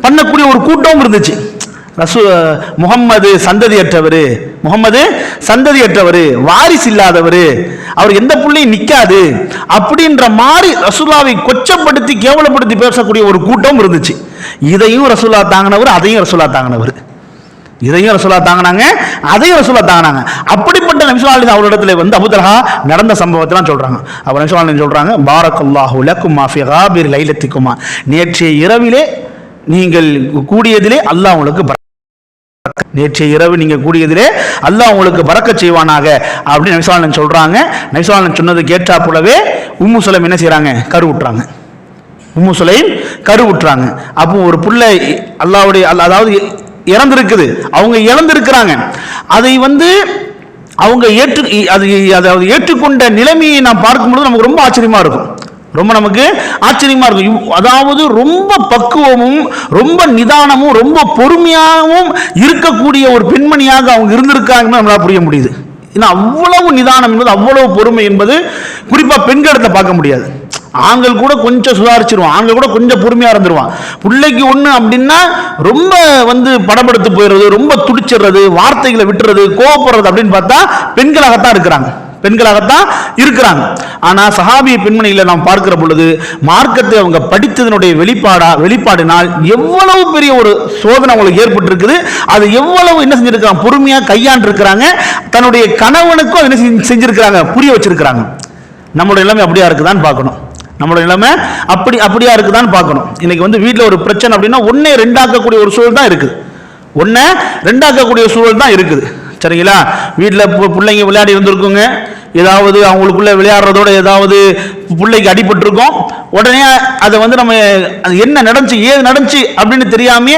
பண்ணக்கூடிய ஒரு கூட்டமும் இருந்துச்சு. முகம்மது சந்ததியற்றவர், வாரிசு இல்லாதவர், அவர் எந்த புள்ளையும் நிக்காது அப்படின்ற மாதிரி ரசூலுல்லாவை கொச்சப்படுத்தி கேவலப்படுத்தி பேசக்கூடிய ஒரு கூட்டம் இருந்துச்சு. இதையும் ரசூலுல்லாஹ் தாங்கினவர், அதையும் ரசூலுல்லாஹ் தாங்கினவர், இதையும் ரசூலுல்லாஹ் தாங்கினாங்க, அதையும் ரசூலுல்லாஹ் தாங்கினாங்க. அப்படிப்பட்ட நபி ஸல்லல்லாஹு அலைஹி அவரிடத்துல வந்து அபூ தல்ஹா நடந்த சம்பவத்தெல்லாம் சொல்றாங்க. அவர் நபி ஸல்லல்லாஹு அலைஹி சொல்றாங்க, பாரக்கல்லாஹு லக்குமா ஃபி காபிர் லைலத்திக்குமா, நேற்றைய இரவிலே நீங்கள் கூடியதிலே அல்லாஹ் உங்களுக்கு நேற்றைய இரவு நீங்க கூடியதிலே அல்லாஹ் உங்களுக்கு பரக்கத் செய்வானாக அப்படின்னு நபி ஸல்லல்லாஹு அலைஹி சொல்றாங்க. நபி ஸல்லல்லாஹு அலைஹி சொன்னது கேட்டா போலவே உம்மு சுலைம் என்ன செய்றாங்க, கருவுற்றாங்க. உம்மு சுலைம் கருவுற்றாங்க. அப்போ ஒரு புள்ள அல்லாஹ்வுடைய அதாவது இறந்திருக்குது, அவங்க இழந்திருக்கிறாங்க. அதை வந்து அவங்க ஏற்றுக்கொண்ட நிலைமையை நாம் பார்க்கும்போது நமக்கு ரொம்ப ஆச்சரியமா இருக்கும். அதாவது ரொம்ப பக்குவமும் ரொம்ப நிதானமும் ரொம்ப பொறுமையாகவும் இருக்கக்கூடிய ஒரு பெண்மணியாக அவங்க இருந்திருக்காங்கன்னு நம்மளால புரிய முடியுது. ஏன்னா அவ்வளவு நிதானம் என்பது, அவ்வளவு பொறுமை என்பது குறிப்பா பெண்களிடத்தை பார்க்க முடியாது. ஆண்கள் கூட கொஞ்சம் சுதாரிச்சிருவான், ஆண்கள் கூட கொஞ்சம் பொறுமையா இருந்துருவான். பிள்ளைக்கு ஒண்ணு அப்படின்னா ரொம்ப வந்து படபடுத்து போயிடுறது, ரொம்ப துடிச்சிடுறது, வார்த்தைகளை விட்டுறது, கோவப்படுறது அப்படின்னு பார்த்தா பெண்களாகத்தான் இருக்கிறாங்க. ஆனா சஹாபிய பெண்மணிகளை நாம் பார்க்கிற பொழுது மார்க்கத்தை அவங்க படித்ததனுடைய வெளிப்பாடினால் எவ்வளவு பெரிய ஒரு சோதனை அவங்களுக்கு ஏற்பட்டு இருக்குது, அது எவ்வளவு என்ன செஞ்சிருக்காங்க, பொறுமையா கையாண்டு இருக்கிறாங்க. தன்னுடைய கணவனுக்கும் என்ன செஞ்சிருக்கிறாங்க, புரிய வச்சிருக்கிறாங்க. நம்மளுடைய நிலைமை அப்படியா இருக்குதான்னு பார்க்கணும். அப்படியா இருக்குதான்னு பார்க்கணும். இன்னைக்கு வந்து வீட்டில் ஒரு பிரச்சனை அப்படின்னா ஒன்னே ரெண்டாக்கக்கூடிய ஒரு சூழல் தான் இருக்குது. சரிங்களா? வீட்டில் பிள்ளைங்க விளையாடி இருந்திருக்குங்க, ஏதாவது அவங்களுக்குள்ள விளையாடுறதோட ஏதாவது பிள்ளைக்கு அடிபட்டிருக்கும். உடனே அதை வந்து நம்ம என்ன நடந்துச்சு ஏது நடந்துச்சு அப்படின்னு தெரியாமே,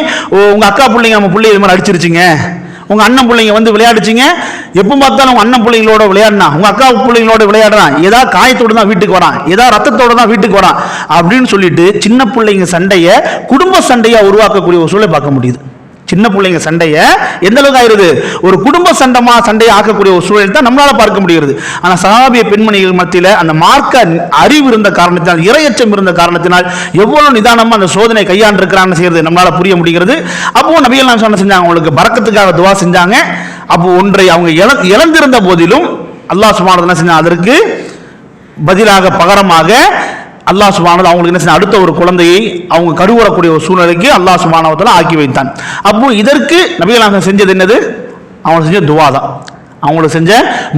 உங்க அக்கா பிள்ளைங்க நம்ம பிள்ளை இது மாதிரி அடிச்சிருச்சுங்க, உங்க அண்ணன் பிள்ளைங்க வந்து விளையாடுச்சிங்க, எப்போ பார்த்தாலும் உங்க அண்ணன் பிள்ளைங்களோட விளையாடினா உங்க அக்கா பிள்ளைங்களோட விளையாடுறான், ஏதாவது காயத்தோடு தான் வீட்டுக்கு வரான், ஏதாவது ரத்தத்தோடு தான் வீட்டுக்கு வரான் அப்படின்னு சொல்லிட்டு சின்ன பிள்ளைங்க சண்டையை குடும்ப சண்டையா உருவாக்கக்கூடிய ஒரு சூழலை பார்க்க முடியுது. சின்ன பிள்ளைங்க சண்டையை எந்த அளவுக்கு ஆயிருது, ஒரு குடும்ப சண்டையை ஆக்கக்கூடிய ஒரு சூழல் தான் நம்மளால பார்க்க முடிகிறது. ஆனா சஹாபிய பெண்மணிகள் மத்தியில அந்த மார்க்க அறிவு இருந்த காரணத்தினால், இறையச்சம் இருந்த காரணத்தினால் எவ்வளவு நிதானமா அந்த சோதனை கையாண்டு இருக்கிறான்னு செய்யறது நம்மளால புரிய முடிகிறது. அப்போ நபிகள் நாயகம் என்ன செஞ்சாங்க, அவங்களுக்கு பரக்கத்துக்காக துவா செஞ்சாங்க. அப்போ ஒன்றை அவங்க இழந்திருந்த போதிலும் அல்லாஹ் சுப்ஹானஹு வ தஆலா செஞ்சாங்க, அதற்கு பதிலாக பகரமாக அல்லாஹ் சுப்ஹானஹு அவங்களுக்கு என்ன, அடுத்த ஒரு குழந்தையை அவங்க கருவுறக்கூடிய ஒரு சூழ்நிலைக்கு அல்லாஹ் சுப்ஹானஹு வ தஆலா ஆக்கி வைத்தான். அப்போ இதற்கு நபிகள் நாயகம் செஞ்சது என்னது, அவங்க செஞ்ச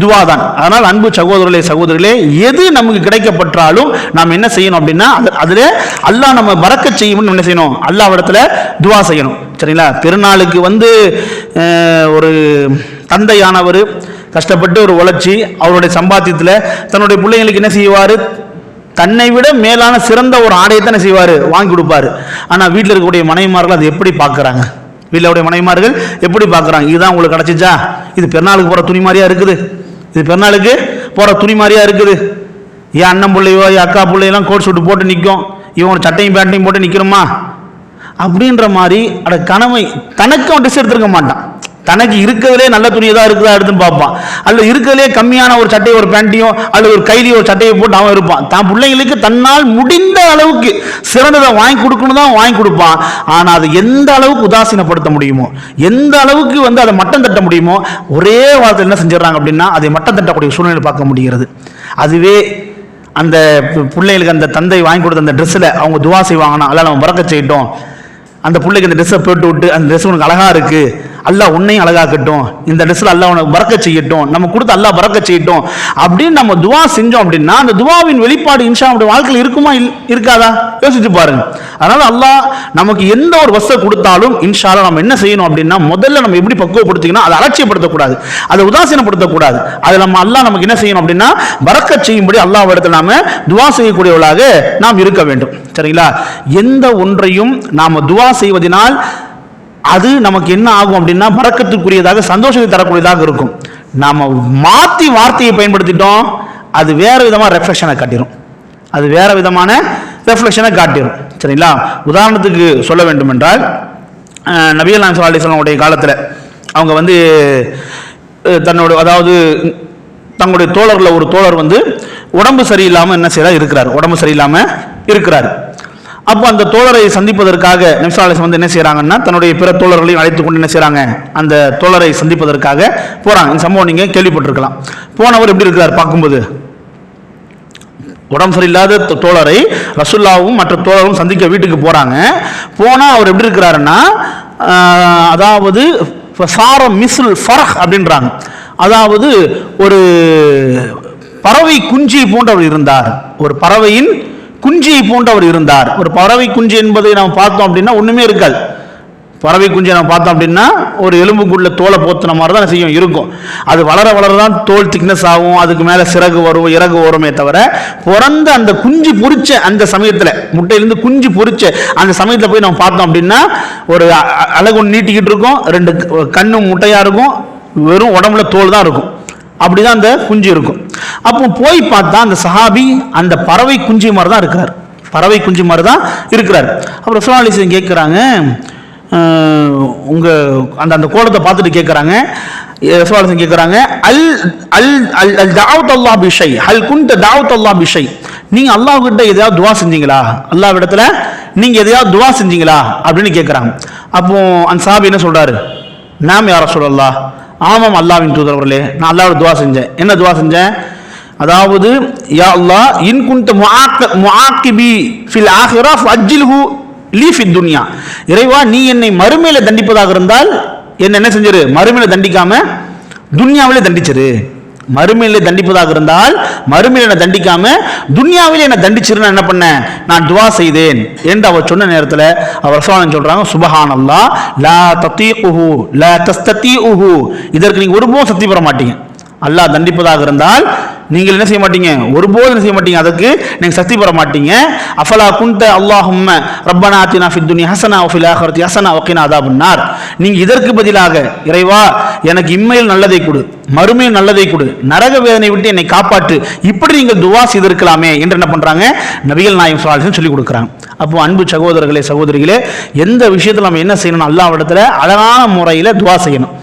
துவா தான். அதனால் அன்பு சகோதரர்களே, எது நமக்கு கிடைக்கப்பட்டாலும் நாம் என்ன செய்யணும் அப்படின்னா அதில் அல்லாஹ் நம்ம பரக்கத் செய்யணும்னு என்ன செய்யணும், அல்லாஹ்விடத்துல துவா செய்யணும். சரிங்களா? பெருநாளுக்கு வந்து ஒரு தந்தையானவர் கஷ்டப்பட்டு ஒரு உழைச்சி அவருடைய சம்பாத்தியத்தில் தன்னுடைய பிள்ளைங்களுக்கு என்ன செய்வார், தன்னை விட மேலான சிறந்த ஒரு ஆடையை தான் செய்வார், வாங்கி கொடுப்பாரு. ஆனால் வீட்டில் இருக்கக்கூடிய மனைவிமார்கள் அதை எப்படி பார்க்குறாங்க, வீட்டில் மனைவிமார்கள் எப்படி பார்க்குறாங்க, இதுதான் உங்களுக்கு கிடச்சிச்சா, இது பெருநாளுக்கு போகிற துணி மாதிரியா இருக்குது, என் அண்ணன் பிள்ளையோ என் அக்கா பிள்ளையெல்லாம் கோட் சூட்டு போட்டு நிற்கும், இவன் சட்டையும் பேண்ட்டையும் போட்டு நிற்கிறோமா அப்படின்ற மாதிரி அட கனவை தனக்கு அவன் ட்ரெஸ் எடுத்துருக்க மாட்டான். தனக்கு இருக்கிறதுலே நல்ல துணி தான் இருக்குதா எடுத்துன்னு பார்ப்பான், அல்ல இருக்கிறதுலே கம்மியான ஒரு சட்டையை ஒரு பேண்ட்டையோ அல்லது ஒரு கைலியோ ஒரு சட்டையை போட்டு அவன் இருப்பான். தான் பிள்ளைங்களுக்கு தன்னால் முடிந்த அளவுக்கு சிறந்ததை வாங்கி கொடுக்கணும் தான் வாங்கி கொடுப்பான். ஆனால் அதை எந்த அளவுக்கு உதாசீனப்படுத்த முடியுமோ, எந்த அளவுக்கு வந்து அதை மட்டம் தட்ட முடியுமோ, ஒரே வாரத்தில் என்ன செஞ்சிடறாங்க அப்படின்னா அதை மட்டம் தட்டக்கூடிய சூழ்நிலை பார்க்க முடிகிறது. அதுவே அந்த பிள்ளைகளுக்கு அந்த தந்தை வாங்கி கொடுத்த அந்த ட்ரெஸ்ஸில் அவங்க துவா செய்வாங்கன்னா, அல்ல நம்ம பறக்க செய்யட்டும், அந்த பிள்ளைக்கு அந்த ட்ரெஸ்ஸை போட்டு விட்டு, அந்த ட்ரெஸ் உனக்கு அழகா இருக்கு, அல்லாஹ் உன்னையும் அழகாக்கட்டும், இந்த ட்ரெஸ்ஸில் அல்லாஹ் உனக்கு பறக்க செய்யட்டும், நம்ம கொடுத்து அல்லாஹ் பறக்க செய்யட்டும் அப்படின்னு நம்ம துவா செஞ்சோம் அப்படின்னா அந்த துவாவின் வெளிப்பாடு இன்ஷா நம்முடைய வாழ்க்கையில் இருக்குமா இருக்காதா யோசிச்சு பாருங்க. அதனால அல்லாஹ் நமக்கு எந்த ஒரு வசதி கொடுத்தாலும் இன்ஷா அல்லாஹ் நம்ம என்ன செய்யணும் அப்படின்னா, முதல்ல நம்ம எப்படி பக்குவப்படுத்திக்கணும், அதை அலட்சியப்படுத்தக்கூடாது, அதை உதாசீனப்படுத்தக்கூடாது. அதை நம்ம அல்லாஹ் நமக்கு என்ன செய்யணும் அப்படின்னா பறக்க செய்யும்படி அல்லாஹ் இடத்துல நாம துவா செய்யக்கூடியவர்களாக நாம் இருக்க வேண்டும். சரிங்களா? எந்த ஒன்றையும் நாம துவா செய்வதனால் அது நமக்கு என்ன ஆகும் அப்படின்னா பரக்கத்துக்குரியதாக, சந்தோஷத்தை தரக்கூடியதாக இருக்கும். நாம மாத்தி வார்த்தையை பயன்படுத்திட்டோம், அது வேற விதமான ரெஃப்ளெக்ஷனை காட்டிடும், அது வேற விதமான ரெஃப்ளெக்ஷனை காட்டிடும். சரிங்களா? உதாரணத்துக்கு சொல்ல வேண்டும் என்றால், நபிகள் நாயகம் ஸல்லல்லாஹு அலைஹி வஸல்லம் உடைய காலத்தில் அவங்க வந்து தன்னோட, அதாவது தங்களுடைய தோழர்களில் ஒரு தோழர் வந்து உடம்பு சரியில்லாமல் என்ன செய்யறார் இருக்கிறார், உடம்பு சரியில்லாமல் இருக்கிறார். அப்போ அந்த தோழரை சந்திப்பதற்காக நபி ஸல்லல்லாஹு அலைஹி வஸல்லம் வந்து என்ன செய்யறாங்கன்னா தன்னுடைய பிற தோழர்களையும் அழைத்துக் கொண்டு என்ன செய்யறாங்க, அந்த தோழரை சந்திப்பதற்காக போறாங்க. இந்த சம்பவம் நீங்க கேள்விப்பட்டிருக்கலாம். போனவர் எப்படி இருக்கிறார் பார்க்கும்போது, உடம்பு சரியில்லாத தோழரை ரசூலுல்லாஹ்வும் மற்ற தோழரும் சந்திக்க வீட்டுக்கு போறாங்க. போனா அவர் எப்படி இருக்கிறாருன்னா, அதாவது சார மிஸ்ல் ஃபரஹ் அப்படின்றாங்க, அதாவது ஒரு பறவை குஞ்சி போன்றவர் இருந்தார், ஒரு பறவையின் குஞ்சியை போன்றவர் இருந்தார். ஒரு பறவை குஞ்சு என்பதை நாம் பார்த்தோம் அப்படின்னா ஒண்ணுமே இருக்காது. பறவை குஞ்சை நம்ம பார்த்தோம் அப்படின்னா ஒரு எலும்புக்குள்ள தோலை போத்துன மாதிரி தான் செய்யும் இருக்கும். அது வளர வளரதான் தோல் திக்னஸ் ஆகும், அதுக்கு மேலே சிறகு வரும், இறகு வருமே தவிர பிறந்த அந்த குஞ்சு பொரிச்ச அந்த சமயத்தில், முட்டையிலிருந்து குஞ்சு பொரிச்ச அந்த சமயத்தில் போய் நம்ம பார்த்தோம் அப்படின்னா ஒரு அழகு ஒன்று நீட்டிக்கிட்டு இருக்கும், ரெண்டு கண்ணும் முட்டையா இருக்கும், வெறும் உடம்புல தோல் தான் இருக்கும், அப்படிதான் அந்த குஞ்சு இருக்கும். அப்போ போய் பார்த்தா அந்த சஹாபி அந்த பறவை குஞ்சு மாதிரி தான் இருக்கிறார், பறவை குஞ்சு மாதிரி தான் இருக்கிறார். அப்புறம் ரசூலுல்லாஹி ஸல்லல்லாஹு அலைஹி வஸல்லம் கேட்குறாங்க, உங்க அந்த அந்த கோலத்தை பார்த்துட்டு கேட்குறாங்க, ரசூலுல்லாஹி ஸல்லல்லாஹு அலைஹி வஸல்லம் கேட்குறாங்க, அல் அல் அல் தஅவத் அல்லாஹ் பிஷை ஹல் குன்த தஅவத் அல்லாஹ் பிஷை, நீங்க அல்லாஹ் கிட்ட எதையாவது துவா செஞ்சீங்களா, அல்லாஹ் இடத்துல நீங்க எதையாவது துவா செஞ்சீங்களா அப்படின்னு கேட்குறாங்க. அப்போ அந்த சஹாபி என்ன சொல்றாரு, நாம் யா ரசூலல்லாஹ், ஆமாம் அல்லாஹ்வின் தூதர் அவர்களே, நான் அல்லாஹ்வோட துவா செஞ்சேன். என்ன துவா செஞ்சேன், அதாவது யா அல்லாஹ் இன் குன்த முஆக்கிபி ஃபில் ஆஹிரா ஃபஅஜ்ஜில்ஹு லீ ஃபித் துன்யா, இறைவா நீ என்னை மறுமையில தண்டிப்பதாக இருந்தால் என்ன செஞ்சிரு, மறுமையில தண்டிக்காம துன்யாவிலே தண்டிச்சிரு, மறுமையில தண்டிப்பதாக இருந்தால் மறுமையில தண்டிக்காம துன்யாவிலே என்ன தண்டிச்சிருன்னு என்ன பண்ணேன், நான் துவா செய்தேன் என்று அவர் சொன்ன நேரத்தில் அவர் ரசூலுல்லாஹ் சொல்றாங்க, சுப்ஹானல்லாஹ் லா ததீகுஹு லா தஸ்ததீஉஹு, இதற்கு நீங்க ஒருபோதும் சக்தி பெற மாட்டீங்க. அல்லாஹ் தண்டிப்பதாக இருந்தால் நீங்கள் என்ன செய்ய மாட்டீங்க, ஒருபோதும் என்ன செய்ய மாட்டீங்க, அதுக்கு நீங்க சக்தி பெற மாட்டீங்க. அஃபலா குன்த அல்லாஹும்ம ரப்பனா ஆத்தினா ஃபித் துன்யா ஹஸனா வ ஃபில் ஆখিরাতি ஹஸனா வ கினா அஸாபன்னார், நீங்க இதற்கு பதிலாக இறைவா எனக்கு இம்மையில் நல்லதை கொடு, மறுமையில் நல்லதை கொடு, நரக வேதனை விட்டு என்னை காப்பாற்று, இப்படி நீங்கள் துவா செய்திருக்கலாமே என்று என்ன பண்றாங்க, நபிகள் நாயகம் ஸல்லல்லாஹு அலைஹி வஸல்லம் சொல்லி கொடுக்குறாங்க. அப்போ அன்பு சகோதரர்களே சகோதரிகளே, எந்த விஷயத்தில் நம்ம என்ன செய்யணும், அல்லாஹ்விடத்துல அழகான முறையில் துவா செய்யணும்.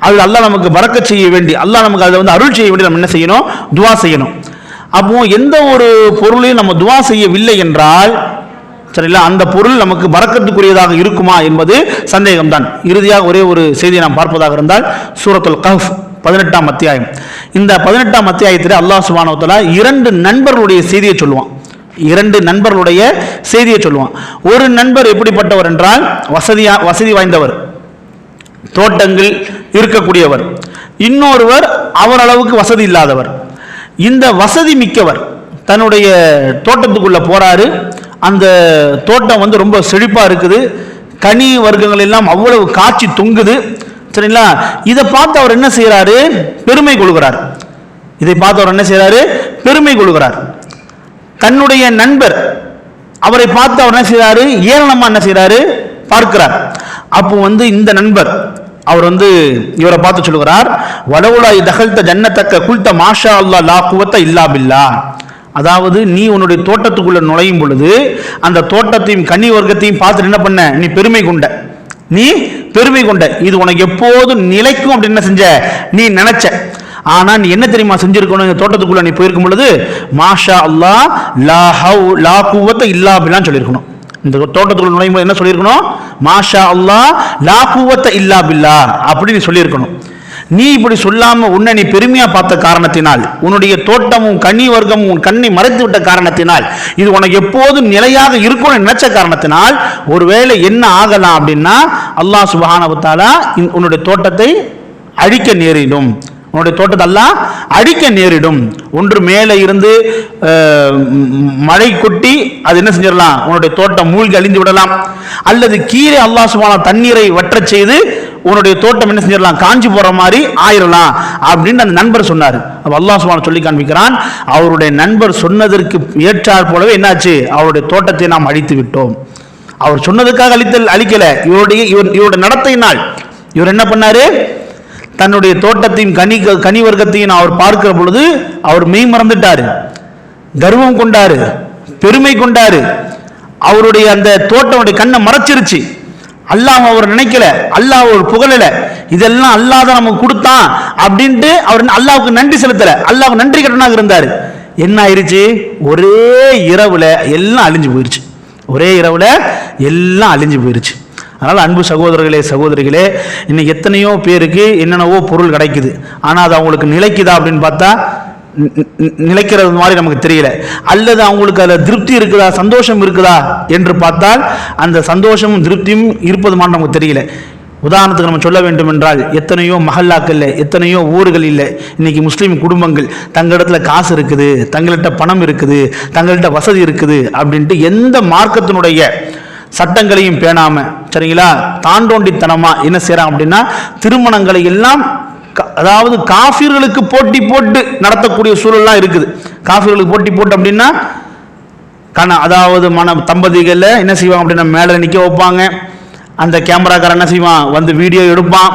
அது அல்லாஹ் நமக்கு பரக்கத் செய்ய வேண்டி, அல்லாஹ் நமக்கு அதை வந்து அருள் செய்ய வேண்டி நம்ம என்ன செய்யணும், துவா செய்யணும். அப்போ எந்த ஒரு பொருளையும் நம்ம துவா செய்யவில்லை என்றால் சரிங்களா, அந்த பொருள் நமக்கு பரக்கத்துக்குரியதாக இருக்குமா என்பது சந்தேகம்தான். இறுதியாக ஒரே ஒரு செய்தியை நாம் பார்ப்பதாக இருந்தால், சூரத்துல் கஹ்ஃப் 18ஆம் அத்தியாயம். இந்த 18ஆம் அத்தியாயத்தில் அல்லாஹ் சுப்ஹானஹு வ தஆலா இரண்டு நண்பர்களுடைய செய்தியை சொல்லுவான், இரண்டு நண்பர்களுடைய செய்தியை சொல்லுவான். ஒரு நண்பர் எப்படிப்பட்டவர் என்றால் வசதி வாய்ந்தவர், தோட்டங்கள் இருக்கக்கூடியவர். இன்னொருவர் அவர் அளவுக்கு வசதி இல்லாதவர். இந்த வசதி மிக்கவர் தன்னுடைய தோட்டத்துக்குள்ள போறாரு. அந்த தோட்டம் வந்து ரொம்ப செழிப்பா இருக்குது, கனி வர்க்கங்கள் எல்லாம் அவ்வளவு காட்சி தொங்குது. சரிங்களா? இதை பார்த்து அவர் என்ன செய்யறாரு, பெருமை கொள்கிறார். இதை பார்த்து அவர் என்ன செய்யறாரு, பெருமை கொள்கிறார். தன்னுடைய நண்பர் அவரை பார்த்து அவர் என்ன செய்யறாரு, ஏளனமா என்ன செய்யறாரு பார்க்கிறார். அப்போ வந்து இந்த நண்பர் அவர் வந்து இவரை பார்த்து சொல்லுகிறார், வலவுலாய் தகல்த ஜன்னத்தக்க குல்த மாஷா அல்லா லா குவத்த இல்லா பில்லா, அதாவது நீ உன்னுடைய தோட்டத்துக்குள்ள நுழையும் பொழுது அந்த தோட்டத்தையும் கனி வர்க்கத்தையும் பார்த்துட்டு என்ன பண்ண, நீ பெருமை கொண்ட, நீ பெருமை கொண்ட, இது உனக்கு எப்போதும் நிலைக்கும் அப்படின்னு என்ன செஞ்ச, நீ நினைச்ச. ஆனா நீ என்ன தெரியுமா செஞ்சிருக்கணும், இந்த தோட்டத்துக்குள்ள நீ போயிருக்கும் பொழுது மாஷா அல்லா லா குவத்த இல்லா பில்லான்னு சொல்லியிருக்கணும். இந்த தோட்டத்துக்குள்ள நுழையும் என்ன சொல்லியிருக்கணும், மாஷா அல்லாஹ் லா குவத்த இல்லா பில்லா அப்படி நீ சொல்லியிருக்கணும். நீ இப்படி சொல்லாம உன்னை நீ பெருமையா பார்த்த காரணத்தினால், உன்னுடைய தோட்டமும் கனி வர்க்கமும் உன் கண்ணை மறைத்து விட்ட காரணத்தினால், இது உனக்கு எப்போதும் நிலையாக இருக்கும்னு நினைச்ச காரணத்தினால், ஒருவேளை என்ன ஆகலாம் அப்படின்னா அல்லாஹ் சுப்ஹானஹு வ தஆலா உன்னுடைய தோட்டத்தை அழிக்க நேரிடும். உன்னுடைய தோட்டத்தை எல்லாம் அடிக்க நேரிடும். ஒன்று மேலே இருந்து மழை கொட்டி அது என்ன செஞ்சிடலாம், உன்னுடைய தோட்டம் மூழ்கி அழிந்து விடலாம். அல்லது கீழே அல்லாஹ் சுப்ஹானஹு தண்ணீரை வற்றச் செய்து உன்னுடைய தோட்டம் என்ன செஞ்சிடலாம், காஞ்சி போற மாதிரி ஆயிரலாம் அப்படின்னு அந்த நண்பர் சொன்னார். அப்ப அல்லாஹ் சுப்ஹானஹு சொல்லி காண்பிக்கிறான், அவருடைய நண்பர் சொன்னதற்கு ஏற்றாற் போலவே என்னாச்சு, அவருடைய தோட்டத்தை நாம் அழித்து விட்டோம். அவர் சொன்னதுக்காக அழிக்கல, இவருடைய நடத்தையினால் இவர் என்ன பண்ணாரு, தன்னுடைய தோட்டத்தையும் கனி வர்க்கத்தையும் அவர் பார்க்கிற பொழுது அவர் மெய் மறந்துட்டாரு, கர்வம் கொண்டாரு, பெருமை கொண்டாரு. அவருடைய அந்த தோட்டமுடைய கண்ணை மறைச்சிருச்சு. அல்லாஹ் அவர் நினைக்கல, அல்லாஹ் அவர் புகழல, இதெல்லாம் அல்லாஹ் தான் நமக்கு கொடுத்தான் அப்படின்ட்டு அவர் அல்லாஹ்வுக்கு நன்றி செலுத்தல, அல்லாஹ்வுக்கு நன்றி கட்டணாக இருந்தார். என்ன ஆயிருச்சு, ஒரே இரவுல எல்லாம் அழிஞ்சு போயிருச்சு. ஒரே இரவுல எல்லாம் அழிஞ்சு போயிருச்சு. அதனால் அன்பு சகோதரர்களே சகோதரிகளே, இன்னைக்கு எத்தனையோ பேருக்கு என்னென்னவோ பொருள் கிடைக்குது, ஆனால் அது அவங்களுக்கு நிலைக்குதா அப்படின்னு பார்த்தா நிலைக்கிறது மாதிரி நமக்கு தெரியல. அல்லது அவங்களுக்கு அதில் திருப்தி இருக்குதா, சந்தோஷம் இருக்குதா என்று பார்த்தால் அந்த சந்தோஷமும் திருப்தியும் இருப்பது மாதிரி நமக்கு தெரியல. உதாரணத்துக்கு நம்ம சொல்ல வேண்டும் என்றால், எத்தனையோ மஹல்லாக்கள், எத்தனையோ ஊர்கள் இல்லை, இன்னைக்கு முஸ்லீம் குடும்பங்கள் தங்களிடத்துல காசு இருக்குது, தங்கள்கிட்ட பணம் இருக்குது, தங்கள்கிட்ட வசதி இருக்குது அப்படின்ட்டு எந்த மார்க்கத்தினுடைய சட்டங்களையும் பேணாம, சரிங்களா, தாண்டோண்டித்தனமா என்ன செய்யறாங்க அப்படின்னா திருமணங்களை எல்லாம், அதாவது காஃபிர்களுக்கு போட்டி போட்டு நடத்தக்கூடிய சூழல்லாம் இருக்குது. காஃபிர்களுக்கு போட்டி போட்டு அப்படின்னா அதாவது தம்பதிகள் என்ன செய்வாங்க அப்படின்னா மேலே நிற்க வைப்பாங்க, அந்த கேமராக்காரன் என்ன செய்வான் வந்து வீடியோ எடுப்பான்,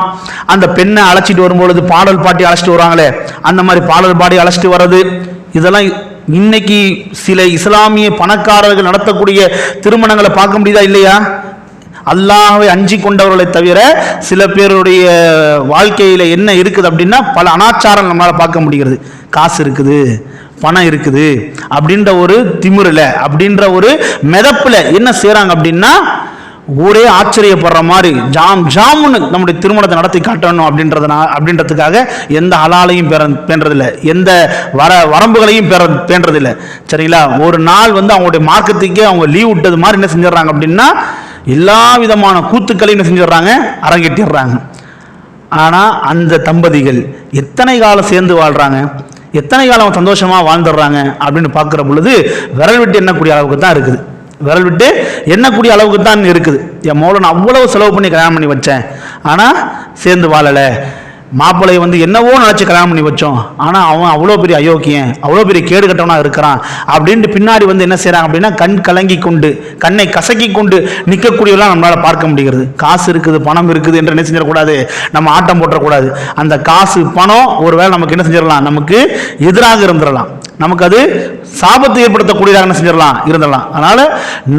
அந்த பெண்ணை அழைச்சிட்டு வரும்பொழுது பாடல் பாட்டி அழைச்சிட்டு வருவாங்களே அந்த மாதிரி பாடல் பாடி அழைச்சிட்டு வர்றது, இதெல்லாம் இன்னைக்கு சில இஸ்லாமிய பணக்காரர்கள் நடத்தக்கூடிய திருமணங்களை பார்க்க முடியுதா இல்லையா? அல்லாஹ்வை அஞ்சி கொண்டவர்களை தவிர சில பேருடைய வாழ்க்கையில் என்ன இருக்குது அப்படின்னா பல அனாச்சாரம் நம்மளால் பார்க்க முடிகிறது. காசு இருக்குது, பணம் இருக்குது அப்படின்ற ஒரு திமிரில், அப்படின்ற ஒரு மெதப்பில் என்ன செய்கிறாங்க அப்படின்னா ஊரே ஆச்சரியப்படுற மாதிரி ஜாமுன்னு நம்முடைய திருமணத்தை நடத்தி காட்டணும் அப்படின்றதுக்காக எந்த ஹலாலையும் பேன்றதில்லை, எந்த வரம்புகளையும் பேன்றதில்லை, சரிங்களா. ஒரு நாள் வந்து அவங்களுடைய மார்க்கத்துக்கே அவங்க லீவ் விட்டது மாதிரி என்ன செஞ்சிடறாங்க அப்படின்னா எல்லா விதமான கூத்துக்களையும் என்ன செஞ்சிடறாங்க, அரங்கேற்றிடுறாங்க. ஆனால் அந்த தம்பதிகள் எத்தனை காலம் சேர்ந்து வாழ்கிறாங்க, எத்தனை காலம் சந்தோஷமாக வாழ்ந்துடுறாங்க அப்படின்னு பார்க்குற பொழுது விரல் விட்டு எண்ணக்கூடிய அளவுக்கு தான் இருக்குது. விரல் விட்டு எண்ணக்கூடிய அளவுக்கு தான் இருக்குது. என் மோளை நான் அவ்வளவு செலவு பண்ணி கல்யாணம் பண்ணி வச்சேன், ஆனால் சேர்ந்து வாழலை. மாப்பிள்ளையை வந்து என்னவோ நினச்சி கல்யாணம் பண்ணி வச்சோம், ஆனால் அவன் அவ்வளோ பெரிய அயோக்கியன், அவ்வளோ பெரிய கேடு கட்டவனாக இருக்கிறான் அப்படின்ட்டு பின்னாடி வந்து என்ன செய்கிறாங்க அப்படின்னா கண் கலங்கி கொண்டு, கண்ணை கசக்கி கொண்டு நிற்கக்கூடியவெல்லாம் நம்மளால் பார்க்க முடிகிறது. காசு இருக்குது, பணம் இருக்குது என்று என்ன செஞ்சிடக்கூடாது, நம்ம ஆட்டம் போட்டுறக்கூடாது. அந்த காசு பணம் ஒருவேளை நமக்கு என்ன செஞ்சிடலாம், நமக்கு எதிராக இருந்துடலாம், நமக்கு அது சாபத்தை ஏற்படுத்தக்கூடியதாக என்ன செஞ்சிடலாம், இருந்துடலாம். அதனால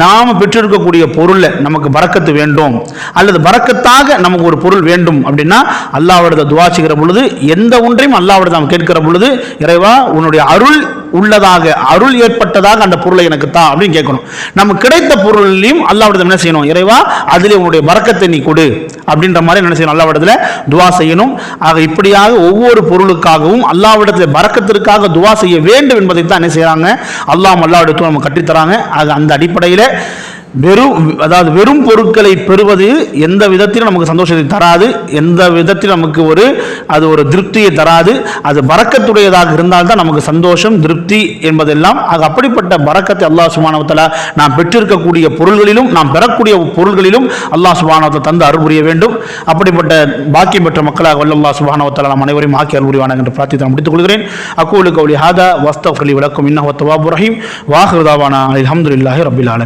நாம பெற்றிருக்கக்கூடிய பொருள்ல நமக்கு பரக்கத்து வேண்டும், அல்லது பரக்கத்தாக நமக்கு ஒரு பொருள் வேண்டும் அப்படின்னா அல்லாஹ்விடத்தில் துஆ செய்கிற பொழுது எந்த ஒன்றையும் அல்லாஹ்விடத்தில் நாம் கேட்கிற பொழுது, இறைவா உன்னுடைய அருள் உள்ளதாக, அருள் ஏற்பட்டதாக அந்த பொருளை எனக்கு தா அப்படின்னு கேட்கணும். நமக்கு கிடைத்த பொருளையும் அல்லாஹ்விடத்தில் என்ன செய்யணும், இறைவா அதிலே உன்னுடைய பரக்கத்தை நீ கொடு அப்படின்ற மாதிரி என்ன செய்யணும், அல்லாஹ்விடத்தில் துஆ செய்யணும். ஆக இப்படியாக ஒவ்வொரு பொருளுக்காகவும் அல்லாஹ்விடத்தில் பரக்கத்திற்காக துஆ செய்ய வேண்டும் என்பதை தான் என்ன செய்யறாங்க, அல்லாஹ்விடத்தில் நம்ம கற்றுத்தராங்க. ஆக அந்த அடிப்படையில் வெறும் பொருட்களை பெறுவது எந்த விதத்திலும் நமக்கு சந்தோஷத்தை தராது, எந்த விதத்தில் நமக்கு அது ஒரு திருப்தியை தராது. அது பரக்கத்துடையதாக இருந்தால்தான் நமக்கு சந்தோஷம், திருப்தி என்பதெல்லாம். ஆக அப்படிப்பட்ட பரக்கத்தை அல்லாஹ் சுப்ஹானஹு வ தஆலா நாம் பெற்றிருக்கக்கூடிய பொருள்களிலும் நாம் பெறக்கூடிய பொருள்களிலும் அல்லாஹ் சுப்ஹானஹு வ தஆலா தந்து அருள் புரிய வேண்டும். அப்படிப்பட்ட பாக்கியம் பெற்ற மக்களாக அல்லாஹ் சுப்ஹானஹு வ தஆலா அனைவரையும் ஆக்கி அருள் புரிவானாக என்று பிரார்த்தித்து முடித்துக் கொள்கிறேன். அக்கூலு கௌலி ஹாதா வஸ்தக்ஃபிரு லக்கும் இன்னஹு தவ்வாபுர் ரஹீம். வ ஆகிரு தஅவானா அல்ஹம்துலில்லாஹி ரப்பில் ஆலமீன்.